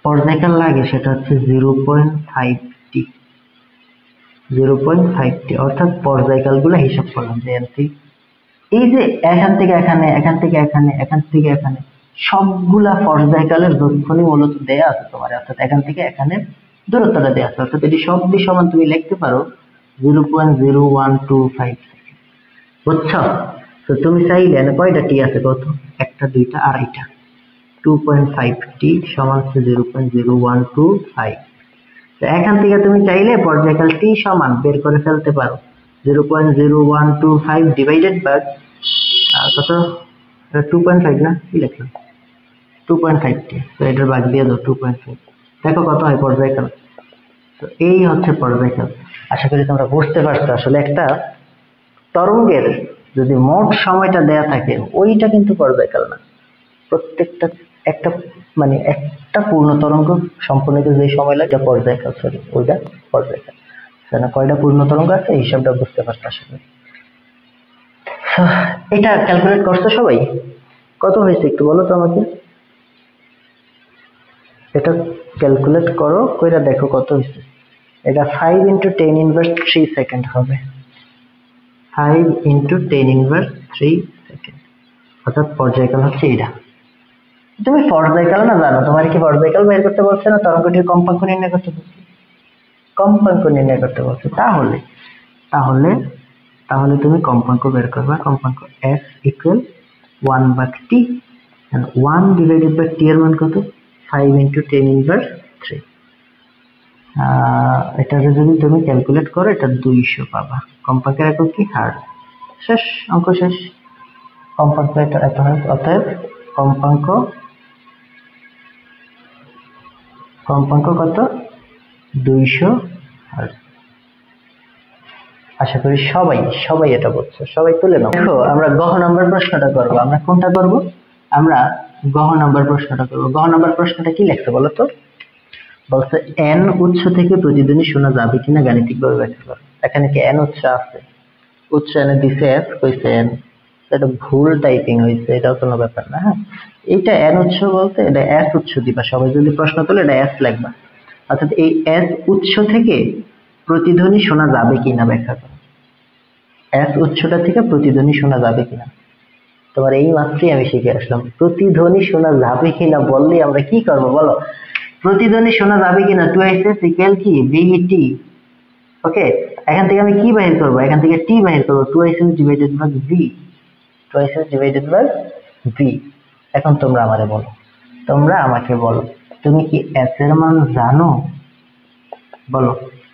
পর্যায়কাল লাগে সেটা হচ্ছে 0.5t, 0.5t, অর্থাৎ পর্যায়কালগুলো হিসাব করলাম যে এনসি এই যে এখান থেকে এখানে, এখান থেকে এখানে, এখান থেকে এখানে সবগুলা পর্যায়কালের যোগফলই মূলত দেয়া আছে তোমার, অর্থাৎ এখান থেকে এখানে দূরত্বটা দেয়া আছে, অর্থাৎ এটি সবই সমান তুমি লিখতে পারো 0.0125। বুঝছো? তো তুমি চাইলে কয়টা টি আছে কত, একটা দুইটা আড়াইটা, 2.5t সমান 0.0125। তো এখান থেকে তুমি চাইলে পর্যায়কাল টি সমান বের করে ফেলতে পারো 0.0125 ডিভাইডেড বাই কত, 2.5 না, কি লিখলাম 2.5t, তো এটার ভাগ দিয়ে দাও 2.5, দেখো কত হয় পর্যায়কাল। তো এই হচ্ছে পর্যায়কাল। আশা করি তোমরা বুঝতে পারছো আসলে একটা তরঙ্গের যদি মোট সময়টা দেয়া থাকে ওইটা কিন্তু পর্যায়কাল না, প্রত্যেকটা একটা মানে একটা পূর্ণ তরঙ্গ সম্পূর্ণ যে সময় লাগে পর্যায়কাল, সরি ওইটা পর্যায়কাল। না কয়টা পূর্ণ তরঙ্গ আছে এই হিসাবটা বুঝতে পারছো আশা করি। এটা ক্যালকুলেট করছো সবাই? কত হয়েছে একটু বলো তো আমাকে, এটা ক্যালকুলেট করো, কইরা দেখো কত হয়েছে। এটা 5 × 10⁻³ সেকেন্ড হবে, 5 × 10⁻³ সেকেন্ড, অর্থাৎ পর্যায়কাল হচ্ছে এটা। তুমি পর্যায়কাল না জানো, তোমার কি পর্যায়কাল বের করতে বলছে না তরঙ্গটির কম্পাঙ্ক নির্ণয় করতে বলছে? কম্পাঙ্ক নির্ণয় করতে বলছে, তাহলে তাহলে তাহলে তুমি কম্পাঙ্ক বের করবা। কম্পাঙ্ক s = 1/t, and 1 divided by t এর মান কত, 5 × 10⁻³। এটা যদি তুমি ক্যালকুলেট করো এটা 200 পাবা। কম্পাঙ্কের একক কি, হার্জ। শেষ, অঙ্ক শেষ। কম্পাঙ্ক এটা এত হয়, অতএব কম্পাঙ্ক কত, 200 হার্জ। আশা করি সবাই এটা বুঝছো, সবাই তুলে নাও। দেখো আমরা গহ নাম্বার প্রশ্নটা করবো। আমরা কোনটা করব? আমরা গহ নাম্বার প্রশ্নটা করবো। গহ নাম্বার প্রশ্নটা কি লিখছে বলো তো? বলছে n উৎস থেকে প্রতিধ্বনি শোনা যাবে কিনা গাণিতিকভাবে ব্যাখ্যা করো। এখানে কি n উৎস আছে? উৎস এনে দিছে s, কইছে n, এটা ভুল টাইপিং হয়েছে, এটাও কোনো ব্যাপার না। হ্যাঁ, এইটা n উৎস বলতে এটা s উৎস দিবা, সবাই যদি প্রশ্ন তোলে এটা s লিখবা, অর্থাৎ এই s উৎস থেকে প্রতিধ্বনি শোনা যাবে কিনা ব্যাখ্যা করো। s উৎসটা থেকে প্রতিধ্বনি শোনা যাবে কিনা, তোমার এই মাত্রই আমি শিখে আসলাম। প্রতিধ্বনি শোনা যাবে কিনা বললে আমরা কি করব বলো? প্রতিধ্বনি শোনা যাবে কিনা 2s = কি vt। ওকে, এখান থেকে আমি কি বাহির করব? এখান থেকে t বাহির করব, 2s divided by v, 2s divided by v। এখন তোমরা আমাকে বলো তুমি কি s এর মান জানো? বলো,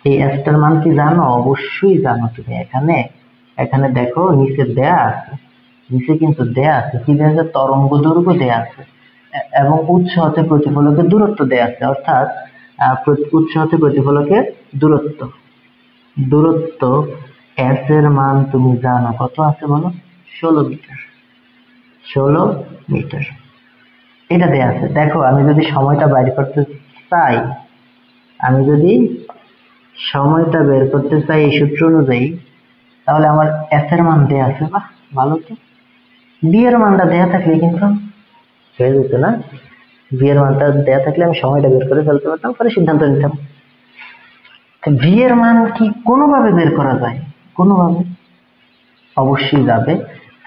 এই s এর মান কি জানো? অবশ্যই জানো তুমি। এখানে দেখো নিচে দেয়া আছে, নিচে কিন্তু দেয়া আছে কি দেয়া আছে, তরঙ্গ দৈর্ঘ্য দেয়া আছে এবং উৎস হতে প্রতিফলকের দূরত্ব দেয়া আছে, অর্থাৎ উৎস হতে প্রতিফলকের দূরত্ব s এর মান তুমি জানো কত আছে বলো? 16 মিটার, 16 মিটার এটা দেয়া আছে। দেখো আমি যদি সময়টা বের করতে চাই, এই সূত্র অনুযায়ী, তাহলে আমার s এর মান দেয়া আছে। বাহ, ভালো তো। b এর মানটা দেয়া থাকলে কিন্তু হয়ে যেত না? b এর মানটা দেয়া থাকলে আমি সময়টা বের করে ফেলতে পারতাম, পরে সিদ্ধান্ত নিতাম। v এর মান কি কোনোভাবে বের করা যায়? কোনোভাবে? অবশ্যই যাবে,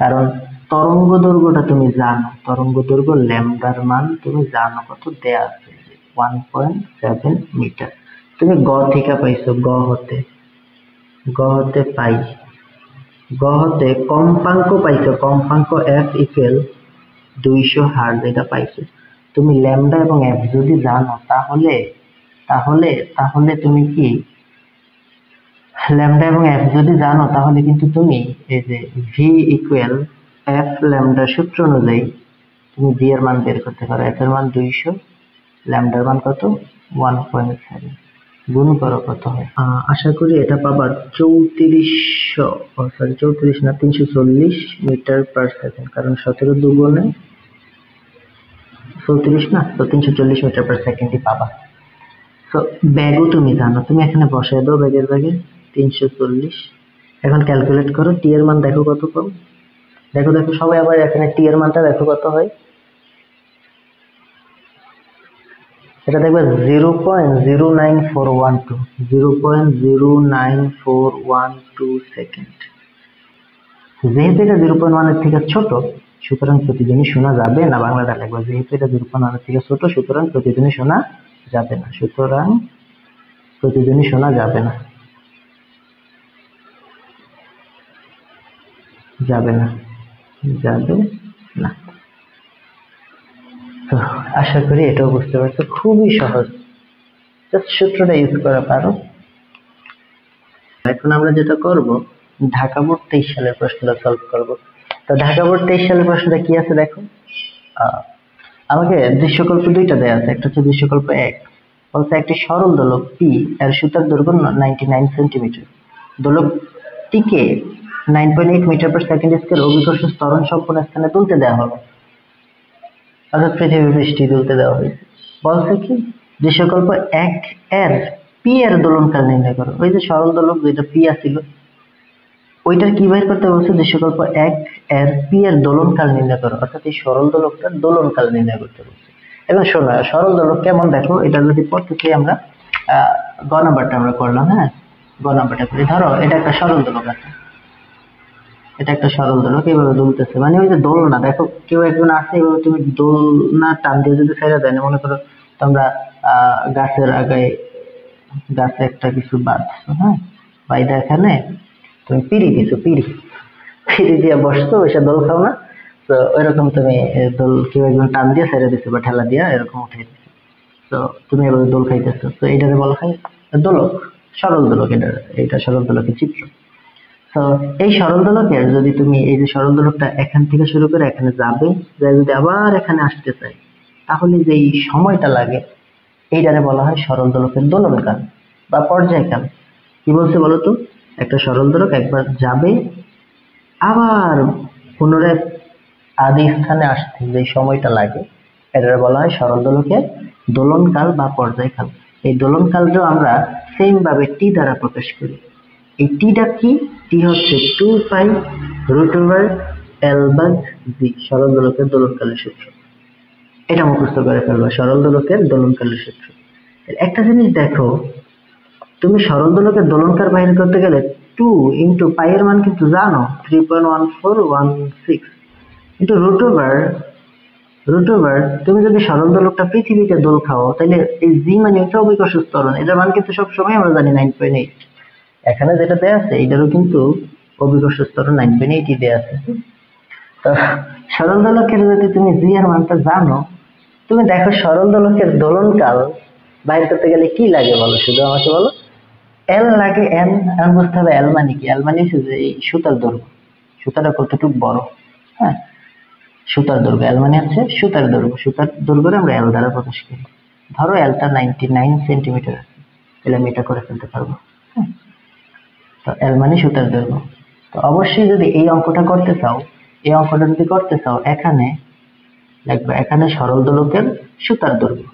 কারণ তরঙ্গ দৈর্ঘ্যটা তুমি জানো, তরঙ্গ দৈর্ঘ্য ল্যামডার মান তুমি জানো কত দেয়া আছে, 1.7 মিটার। তুমি গ থেকে পাইছো, গ হতে পাই, গ হতে কম্পাঙ্ক পাইছো, কম্পাঙ্ক f = 200 হার্জ, এটা পাইছো। তুমি ল্যামডা এবং f যদি জানো তাহলে তুমি কি ল্যামডা এবং f যদি জানো তাহলে কিন্তু তুমি এই যে v = f ল্যামডা সূত্র অনুযায়ী তুমি v এর মান বের করতে পারো। f এর মান 200, ল্যামডার মান কত, 1.7, গুণ করো কত হয়। আশা করি এটা পাবার 340 মিটার পার সেকেন্ড, কারণ 17 দুগুণে 34 না, তো 340 মিটার পার সেকেন্ডই পাবা। তো ব্যাগও তুমি জানো, তুমি এখানে বসায় দাও, ব্যাগের 340 এখন ক্যালকুলেট করো, টি এর মান দেখো কত পাও। দেখো দেখো সবাই আবার এখানে টি এর মানটা দেখো কত হয়। এটা দেখবে 0.09412, 0.09412 সেকেন্ড। যেহেতু এটা 0.1 এর থেকে ছোট, সুতরাং প্রতিদিনই শোনা যাবে না। বাংলাটা লাগবে, যেহেতু এটা 0.1 এর থেকে ছোট, সুতরাং প্রতিদিনই শোনা যাবে না। সুতরাং প্রতিদিনই শোনা যাবে না, যাবে না, যাবে না। তো আশা করি এটাও বুঝতে পারছো, খুবই সহজ, জাস্ট সূত্রটা ইউজ করা পারো। এখন আমরা যেটা করব, ঢাকা বোর্ড 23 সালের প্রশ্নটা সলভ করব। তো ঢাকা বোর্ড 23 সালের প্রশ্নটা কি আছে দেখো। আমাকে দৃশ্যকল্প দুইটা দেওয়া আছে, একটা হচ্ছে দৃশ্যকল্প 1, বলছে একটি সরল দোলক পি এর সুতার দৈর্ঘ্য 99 সেন্টিমিটার, দোলকটিকে 9.8 মিটার পার সেকেন্ড স্কেল অভিকর্ষ ত্বরণ সম্পন্ন স্থানে তুলতে দেওয়া হলো, অর্থাৎ পৃথিবী পৃষ্ঠে তুলতে দেওয়া হয়েছে। বলছে কি দৃশ্যকল্প 1 এর পি এর দোলনকাল নির্ণয় করো। ওই যে সরল দোলক যেটা পি আছিল, ওইটার কি বের করতে বলছে, দৃশ্যকল্প 1 এর পি এর দোলনকাল নির্ণয় করো, অর্থাৎ এই সরল দোলকটার দোলনকাল নির্ণয় করতে বলছে। এবং শোনো, সরল দোলক কেমন দেখো, এটা যদি পড়তে চাই আমরা গ নাম্বারটা আমরা করলাম। হ্যাঁ, গ নাম্বারটা করি। ধরো এটা একটা সরল দোলক আছে, এটা একটা সরল দোলক এইভাবে দুলতেছে, মানে ওই যে দোলনা, দেখো কেউ একজন আছে এভাবে তুমি দোলনা টান দিয়ে যদি ছেড়ে দেয় না, মনে করো তোমরা গাছের আগায় গাছে একটা কিছু বাঁধছো, হ্যাঁ, বাইদা এখানে তুমি পিড়ি দিছো, পিড়ি পিড়ি দিয়ে বসতো, ওইসব দোল খাও না, তো ওইরকম তুমি দোল কেউ একজন টান দিয়ে ছেড়ে দিছো বা ঠেলা দিয়া এরকম উঠে দিছো, তো তুমি এভাবে দোল খাইতেছো, তো এইটাকে বলা হয় দোলক, সরল দোলক। এটা সরল দোলকের চিত্র। তো এই সরল দোলকের যদি তুমি এই যে সরল দোলকটা এখান থেকে শুরু করে এখানে যাবে, যদি আবার এখানে আসতে চাই, তাহলে যে এই সময়টা লাগে, এইটারে বলা হয় সরল দোলকের দোলনকাল বা পর্যায়কাল। কি বলছে বলো তো, একটা সরল দোলক একবার যাবে, আবার পুনরায় আদি স্থানে আসতে যে সময়টা লাগে, এটারে বলা হয় সরল দোলকের দোলনকাল বা পর্যায়কাল। এই দোলনকালটা আমরা সেম ভাবে টি দ্বারা প্রকাশ করি। এই টিটা কি, টি হচ্ছে 2π√L/g, সরল দোলকের দোলনকালের সূত্র। এটা মুখস্থ করে ফেলবো, সরল দোলকের দোলনকালের সূত্র। একটা জিনিস দেখো, তুমি সরল দোলকের দোলনকাল বাহির করতে গেলে 2 ইন্টু পাই এর মান কিন্তু জানো, 3.1416, কিন্তু √, তুমি যদি সরল দোলকটা পৃথিবীতে দোল খাও, তাহলে এই জি মানে হচ্ছে অভিকর্ষ ত্বরণ, এটার মান কিন্তু সবসময় আমরা জানি 9.8। এখানে যেটা দেয়া আছে এটারও কিন্তু অভিকর্ষ ত্বরণ 9.8 দেয়া আছে। তো সরল দোলকের যদি তুমি জি এর মানটা জানো, তুমি দেখো সরল দোলকের দোলনকাল বাইর করতে গেলে কি লাগে বলো, শুধু আমাকে বলো। এল লাগে, এন। এখন বুঝতে হবে এল মানে কি। এল মানে হচ্ছে যে এই সুতার দৈর্ঘ্য, সুতাটা কতটুকু বড়। হ্যাঁ, সুতার দৈর্ঘ্য, এল মানে হচ্ছে সুতার দৈর্ঘ্য। সুতার দৈর্ঘ্য আমরা এল দ্বারা প্রকাশ করি। ধরো এলটা 99 সেন্টিমিটার আছে, তাহলে আমি এটা করে ফেলতে পারবো। হ্যাঁ, তো এল মানে সুতার দৈর্ঘ্য। তো অবশ্যই যদি এই অঙ্কটা করতে চাও, এই অঙ্কটা যদি করতে চাও, এখানে লিখবে, এখানে সরল দোলকের সুতার দৈর্ঘ্য,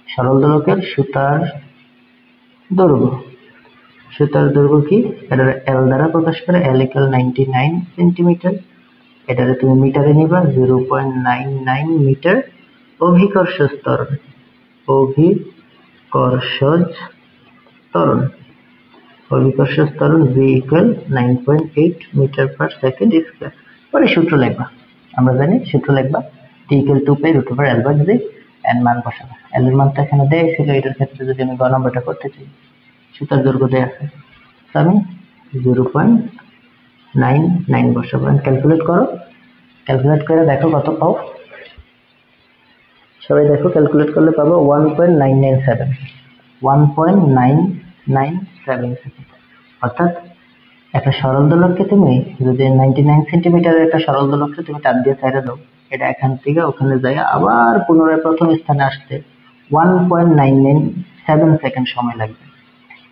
সরল দোলকের সুতার দৈর্ঘ্য, সুতার দৈর্ঘ্য কি, এটা এল দ্বারা প্রকাশ করে, এল ইকুয়াল 99 সেন্টিমিটার। এটারে তুমি মিটারে নিবা, 0.99 মিটার। অভিকর্ষজ ত্বরণ, অভিকর্ষজ ত্বরণ, অভিকর্ষজ ত্বরণ v equal 9.8 metre per second square. পরে সূত্র লিখবা, আমরা জানি সূত্র লিখবা, t ইকুয়াল 2π√L/g, এন মান বসাবা। এল এর মানটা এখানে দেয়া ছিল, এটার ক্ষেত্রে যদি আমি গ নাম্বারটা করতে চাই, সুতার দৈর্ঘ্য দেয়া আছে, তো আমি 0.99 বসাবো। ক্যালকুলেট করো, ক্যালকুলেট করে দেখো কত পাও। সবাই দেখো, ক্যালকুলেট করলে পাবো 1.997, 1.997 সেকেন্ড। অর্থাৎ একটা সরল দোলককে তুমি যদি 99 সেন্টিমিটারের একটা সরল দোলককে তুমি টান দিয়ে ছেড়ে দাও, এটা এখান থেকে ওখানে যায় আবার পুনরায় প্রথম স্থানে আসতে 1.997 সেকেন্ড সময় লাগবে।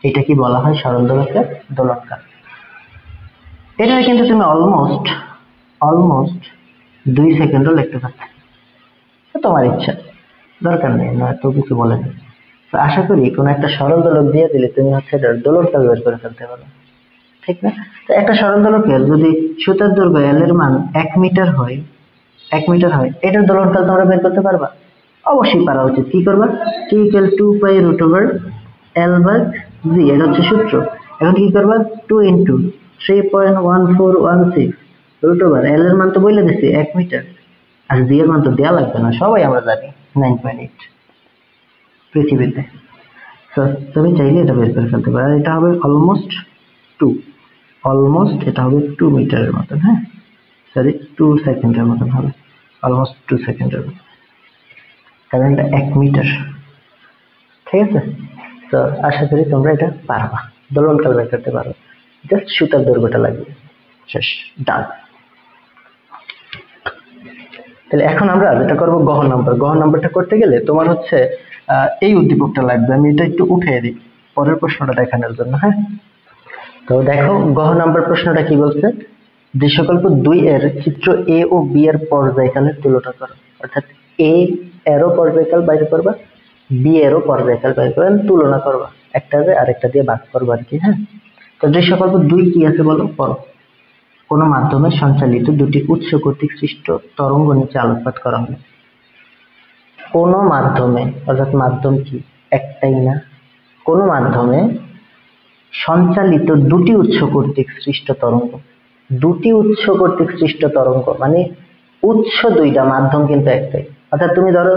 এটা কি বলা হয় সরল দোলকের দোলনকাল। এটা কিন্তু তুমি অলমোস্ট 2 সেকেন্ডও লিখতে পারবে, তোমার ইচ্ছা, দরকার নেই, না তো কিছু বলে নেই। তো আশা করি কোনো একটা সরল দোলক দিয়ে দিলে তুমি হচ্ছে এটার দোলনকাল বের করে ফেলতে পারো। ঠিক না? তো একটা সরল দোলকের যদি সুতার দৈর্ঘ্য L এর মান 1 মিটার হয়, এটার দোলনকাল তোমরা বের করতে পারবা? অবশ্যই পারা উচিত। কি করবা? T = 2 পাই √L/g, এটা হচ্ছে সূত্র। এখন কি করবা? 2 × 3.1416 √L এর মান তো বলে দিছি 1 মিটার, আর g এর মান তো দেয়া লাগবে না, সবাই আমরা জানি 9.8 পৃথিবীতে। তো তুমি চাইলে এটা বের করে ফেলতে পারো। এটা হবে অলমোস্ট 2, এটা হবে 2 মিটারের মতন। হ্যাঁ, সরি 2 সেকেন্ডের মতন হবে, অলমোস্ট 2 সেকেন্ডের মতন, কারণ এটা 1 মিটার। ঠিক আছে? তো আশা করি তোমরা এটা পারবা, দোলনকাল বের করতে পারো। জাস্ট সুতার দৈর্ঘ্যটা লাগবে, শেষ, ডান। তাহলে এখন আমরা যেটা করবো গহ নাম্বারটা করতে গেলে তোমার হচ্ছে এই উদ্দীপকটা লাগবে। আমি এটা একটু উঠিয়ে দিই পরের প্রশ্নটা দেখানোর জন্য। হ্যাঁ, তো দেখো গহ নাম্বার প্রশ্নটা কি বলছে? দৃশ্যকল্প 2 এর চিত্র A ও B এর পর্যায়কালের তুলনা করো। অর্থাৎ A এরও পর্যায়কাল বাইর করবা, B এরও পর্যায়কাল বাইর করে তুলনা করবা, একটা দিয়ে আরেকটা দিয়ে ভাগ করবা আর কি। হ্যাঁ, তো দৃশ্যকল্প 2 কি আছে বলো, পড়ো। কোন মাধ্যমে সঞ্চালিত দুটি উৎস কর্তৃক সৃষ্ট তরঙ্গ নিচে আলোকপাত করা হলো। কোন মাধ্যমে, অর্থাৎ মাধ্যম কি একটাই না, কোন মাধ্যমে সঞ্চালিত দুটি উৎস কর্তৃক সৃষ্ট তরঙ্গ, দুটি উৎস কর্তৃক সৃষ্ট তরঙ্গ মানে উৎস দুইটা, মাধ্যম কিন্তু একটাই। অর্থাৎ তুমি ধরো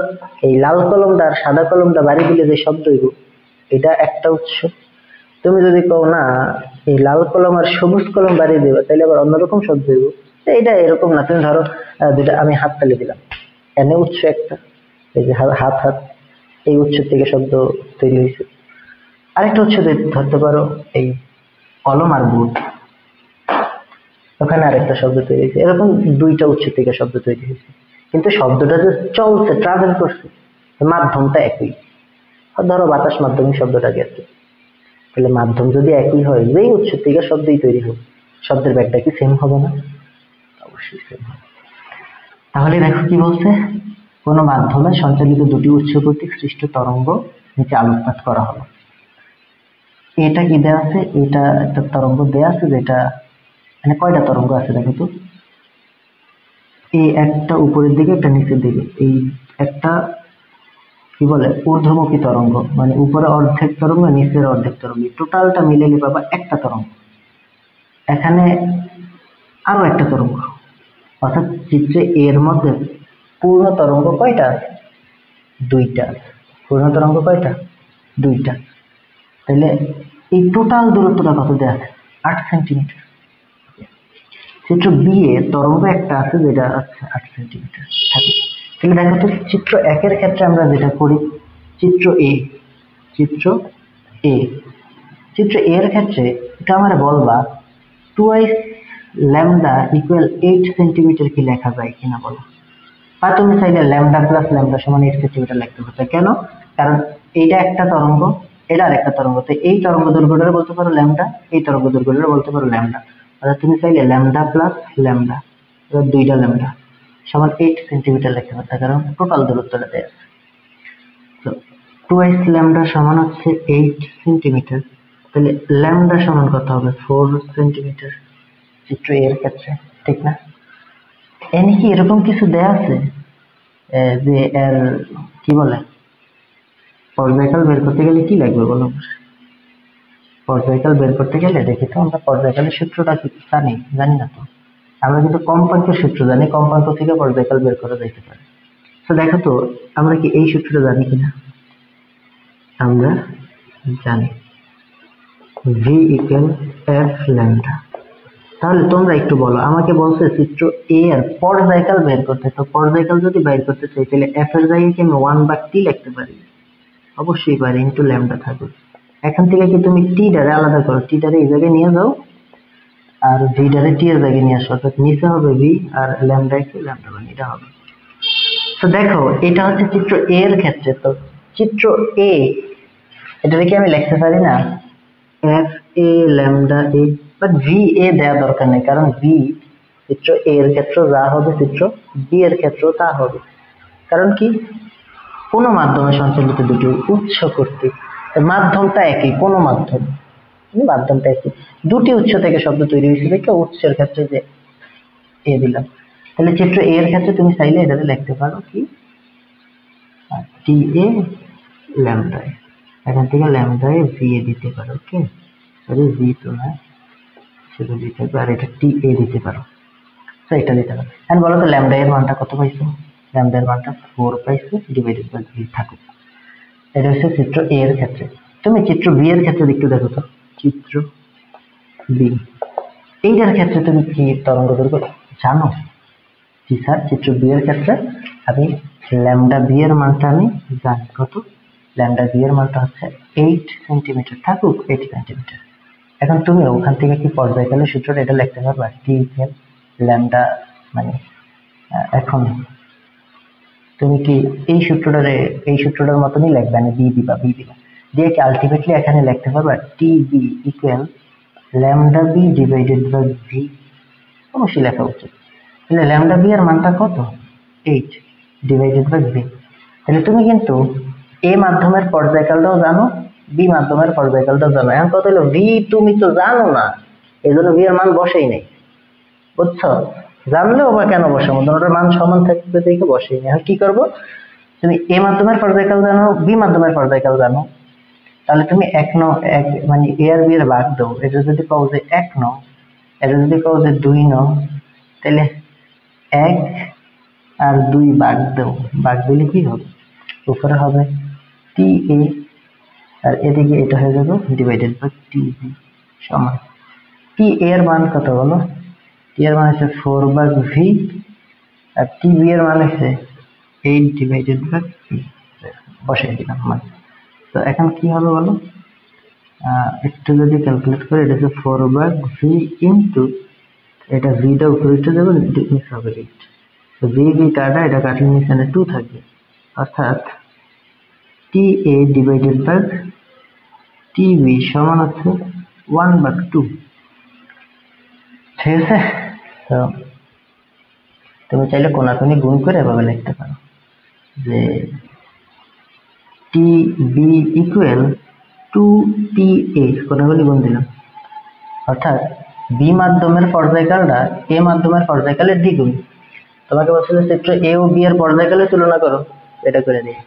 এই লাল কলমটা আর সাদা কলমটা বাড়ি দিলে যে শব্দ হইব, এটা একটা উৎস। তুমি যদি কও না এই লাল কলম আর সবুজ কলম বাড়ি দেবে, তাহলে আবার অন্যরকম শব্দ হইব। এটা এরকম না, তুমি ধরো দুইটা, আমি হাত তালি দিলাম, এনে উৎস একটা, এই যে হাত হাত, এই উৎস থেকে শব্দ তৈরি হয়েছে। আরেকটা উৎস ধরতে পারো এই কলম আর বুট, ওখানে আরেকটা শব্দ তৈরি হয়েছে। এরকম দুইটা উৎস থেকে শব্দ তৈরি হয়েছে, কিন্তু শব্দটা যে চলছে, ট্রাভেল করছে, মাধ্যমটা একই। ধরো বাতাস মাধ্যমে শব্দটা গেছে, তাহলে মাধ্যম যদি একই হয়, যেই উৎস থেকে শব্দই তৈরি হবে, শব্দের ব্যাগটা কি সেম হবে না? অবশ্যই সেম হবে। তাহলে দেখো কি বলছে, কোন মাধ্যমে সঞ্চালিত দুটি উৎস কর্তৃক সৃষ্ট তরঙ্গ নিচে আলোকপাত করা হলো। এটা কি দেয়া আছে? এটা একটা তরঙ্গ দেয়া আছে, যেটা মানে কয়টা তরঙ্গ আছে দেখো তো, এই একটা উপরের দিকে, একটা নিচের দিকে, এই একটা কি বলে ঊর্ধ্বমুখী তরঙ্গ, মানে উপরে অর্ধেক তরঙ্গ, নিচের অর্ধেক তরঙ্গ, টোটালটা মিলে পাবা একটা তরঙ্গ। এখানে আরো একটা তরঙ্গ, অর্থাৎ চিত্রে এর মধ্যে পূর্ণ তরঙ্গ কয়টা আছে? দুইটা। পূর্ণ তরঙ্গ কয়টা? দুইটা। তাহলে এই টোটাল দূরত্বটা কত দেয়া আছে? 8 সেন্টিমিটার। চিত্র বি এ তরঙ্গ একটা আছে, যেটা আছে 8 সেন্টিমিটার থাকে। তাহলে দেখো তো, চিত্র 1 এর ক্ষেত্রে আমরা যেটা করি, চিত্র এ এর ক্ষেত্রে এটা আমার বলবা 2 ল্যামডা = 8 সেন্টিমিটার কি লেখা যায় কিনা বলো। বা তুমি চাইলে ল্যামডা প্লাস ল্যামডা সমান 8 সেন্টিমিটার লিখতে পারো। কেন? কারণ এইটা একটা তরঙ্গ, এটা আরেকটা তরঙ্গ, তো এই তরঙ্গ দৈর্ঘ্যটা বলতে পারো ল্যামডা, এই তরঙ্গ দৈর্ঘ্যটা বলতে পারো ল্যামডা। অর্থাৎ তুমি চাইলে ল্যামডা প্লাস ল্যামডা, দুইটা ল্যামডা সমান 8 সেন্টিমিটার লিখতে পারো, কারণ টোটাল দূরত্বটা দেয়া আছে। তো 2 ল্যামডা সমান হচ্ছে 8 সেন্টিমিটার, তাহলে ল্যামডা সমান কত হবে? 4 সেন্টিমিটার চিত্র এর ক্ষেত্রে, ঠিক না? এনে কি এরকম কিছু দেয়া আছে যে এর কি বলে পর্যায়কাল বের করতে গেলে কি লাগবে বলো? পর্যায়কাল বের করতে গেলে দেখি তো, আমরা পর্যায়কালের সূত্রটা কি জানি না তো। আমরা কিন্তু কম্পাঙ্কের সূত্র জানি, কম্পাঙ্ক থেকে পর্যায়কাল বের করা যাইতে পারে। তো দেখো তো, আমরা কি এই সূত্রটা জানি কিনা? আমরা জানি v = f ল্যামডা। তাহলে তোমরা একটু বলো, আমাকে বলছে চিত্র এ এর পর্যায়কাল বের করতে। তো পর্যায়কাল যদি বের করতে চাই, তাহলে f এর জায়গায় কি আমি 1/t লিখতে পারি? অবশ্যই পারি, ইনটু ল্যামডা থাকবে। এখান থেকে কি তুমি টি ডারে আলাদা করো, টি ডারে এই জায়গায় নিয়ে যাও, আর ভি ডারে টি এর জায়গায় নিয়ে আসো, অর্থাৎ নিচে হবে ভি আর ল্যামডা = ল্যামডা, মানে এটা হবে। তো দেখো, এটা হচ্ছে চিত্র এ এর ক্ষেত্রে। তো চিত্র এ, এটা কি আমি লিখতে পারি না f a lambda a, but V A দেওয়া দরকার নেই, কারণ ভি চিত্র এ এর ক্ষেত্রে যা হবে চিত্র বি এর ক্ষেত্রেও তা হবে। কারণ কি, কোন মাধ্যমে সঞ্চালিত দুটি উৎস কর্তৃক, মাধ্যমটা একই, কোন মাধ্যম, মাধ্যম পাইছি, দুটি উৎস থেকে শব্দ তৈরি হয়েছে দেখে উৎসের ক্ষেত্রে যে এ দিলাম। তাহলে চিত্র এ এর ক্ষেত্রে তুমি চাইলে এটাতে লিখতে পারো কি টি এ ল্যামডা, এখান থেকে ল্যামডা এ ভি এ দিতে পারো। ওকে, সরি ভি তো না, সেটা দিতে পারো, আর এটা টি এ দিতে পারো। তো এটা দিতে পারো। এখন বলো তো ল্যামডা এর মানটা কত পাইছো? ল্যামডা এর মানটা 4 পাইছো ডিভাইডেড বাই ভি থাকুক। এটা হচ্ছে চিত্র এ এর ক্ষেত্রে। তুমি চিত্র বি এর ক্ষেত্রে একটু দেখো তো, চিত্র বি এইটার ক্ষেত্রে তুমি কি তরঙ্গ দৈর্ঘ্য জানো? জি স্যার, চিত্র বি এর ক্ষেত্রে আমি ল্যামডা বি এর মানটা আমি জানি। কত? ল্যামডা বি এর মানটা হচ্ছে 8 সেন্টিমিটার থাকুক, 8 সেন্টিমিটার। এখন তুমি ওখান থেকে কি পর্যায়কালের সূত্রটা এটা লিখতে পারবা? টি ইকুয়াল ল্যামডা, মানে এখন তুমি কি এই সূত্রটার মতনই লিখবে, মানে বি দিবা দিয়ে কি আলটিমেটলি এখানে লিখতে পারবা T B equal lambda B divided by V? অবশ্যই লেখা উচিত। তাহলে ল্যামডা বি এর মানটা কত? 8 ডিভাইডেড বাই ভি। তাহলে তুমি কিন্তু এ মাধ্যমের পর্যায়কালটাও জানো, বি মাধ্যমের পর্যায়কালটাও জানো। এখন কত হলো, ভি তুমি তো জানো না, এই জন্য ভি এর মান বসেই নেই, বুঝছো? জানলেও বা কেন বসাবো, দুটোর মান সমান থাকবে দেখে বসেই নেই। এখন কি করবো, তুমি এ মাধ্যমের পর্যায়কাল জানো, বি মাধ্যমের পর্যায়কাল জানো, তাহলে তুমি মানে এ আর বি এর ভাগ দাও। এটা যদি পাও যে 1 নং, এটা যদি পাও যে 2 নং, তাহলে 1 আর 2 ভাগ দাও। ভাগ দিলে কি হবে, উপরে হবে টি এ, আর এদিকে এটা হয়ে যাবে ডিভাইডেড বাই টি বি সমান টি এর মান কত বলো? টি এর মান হচ্ছে 4 ভাগ ভি, আর টি বি এর মান হচ্ছে 8 ডিভাইডেড বাই ভি। বসাই দিলাম মান। তো এখন কি হবে বলো, একটু যদি ক্যালকুলেট করে, এটা হচ্ছে 4 ভাগ ভি ইন্টু এটা ভিটা উপরে উঠে যাবে, নিচে হবে 8। তো ভি কাটা, এটা কাটলে নিচে 2 থাকবে, অর্থাৎ টি এ ডিভাইডেড বাই টি বি সমান হচ্ছে 1/2। ঠিক আছে? তো তুমি চাইলে কোনাকুনি গুণ করে এভাবে লিখতে পারো যে টি বি ইকুয়াল 2TA, কোনাকুনি গুণ দিলাম, অর্থাৎ বি মাধ্যমের পর্যায়কালটা এ মাধ্যমের পর্যায়কালের দ্বিগুণ। তোমাকে বলছিল চিত্র এ ও বি এর পর্যায়কালের তুলনা করো, এটা করে দিই।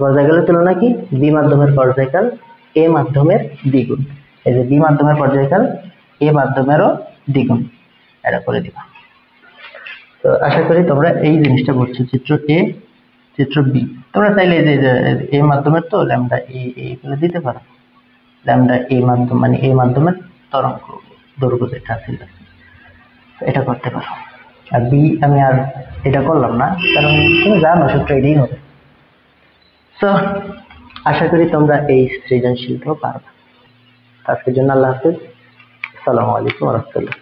পর্যায়কালের তুলনা কি? বি মাধ্যমের পর্যায়কাল এ মাধ্যমের দ্বিগুণ। এই যে বি মাধ্যমের পর্যায়কাল এ মাধ্যমেরও দ্বিগুণ, এটা করে দিবা। তো আশা করি তোমরা এই জিনিসটা বুঝছো, চিত্র এ চিত্র বি। তোমরা চাইলে যে এ মাধ্যমের তো ল্যামডা এ করে দিতে পারো, ল্যামডা এ মাধ্যম মানে এ মাধ্যমের তরঙ্গ দৈর্ঘ্য যেটা ছিল এটা করতে পারো। আর বি আমি আর এটা করলাম না, কারণ তুমি জানো সূত্র এটাই হবে। তো আশা করি তোমরা এই সৃজনশীলটাও পারবে। আজকের জন্য আল্লাহ হাফিজ, আসসালামু আলাইকুম ওয়া রাহমাতুল্লাহ।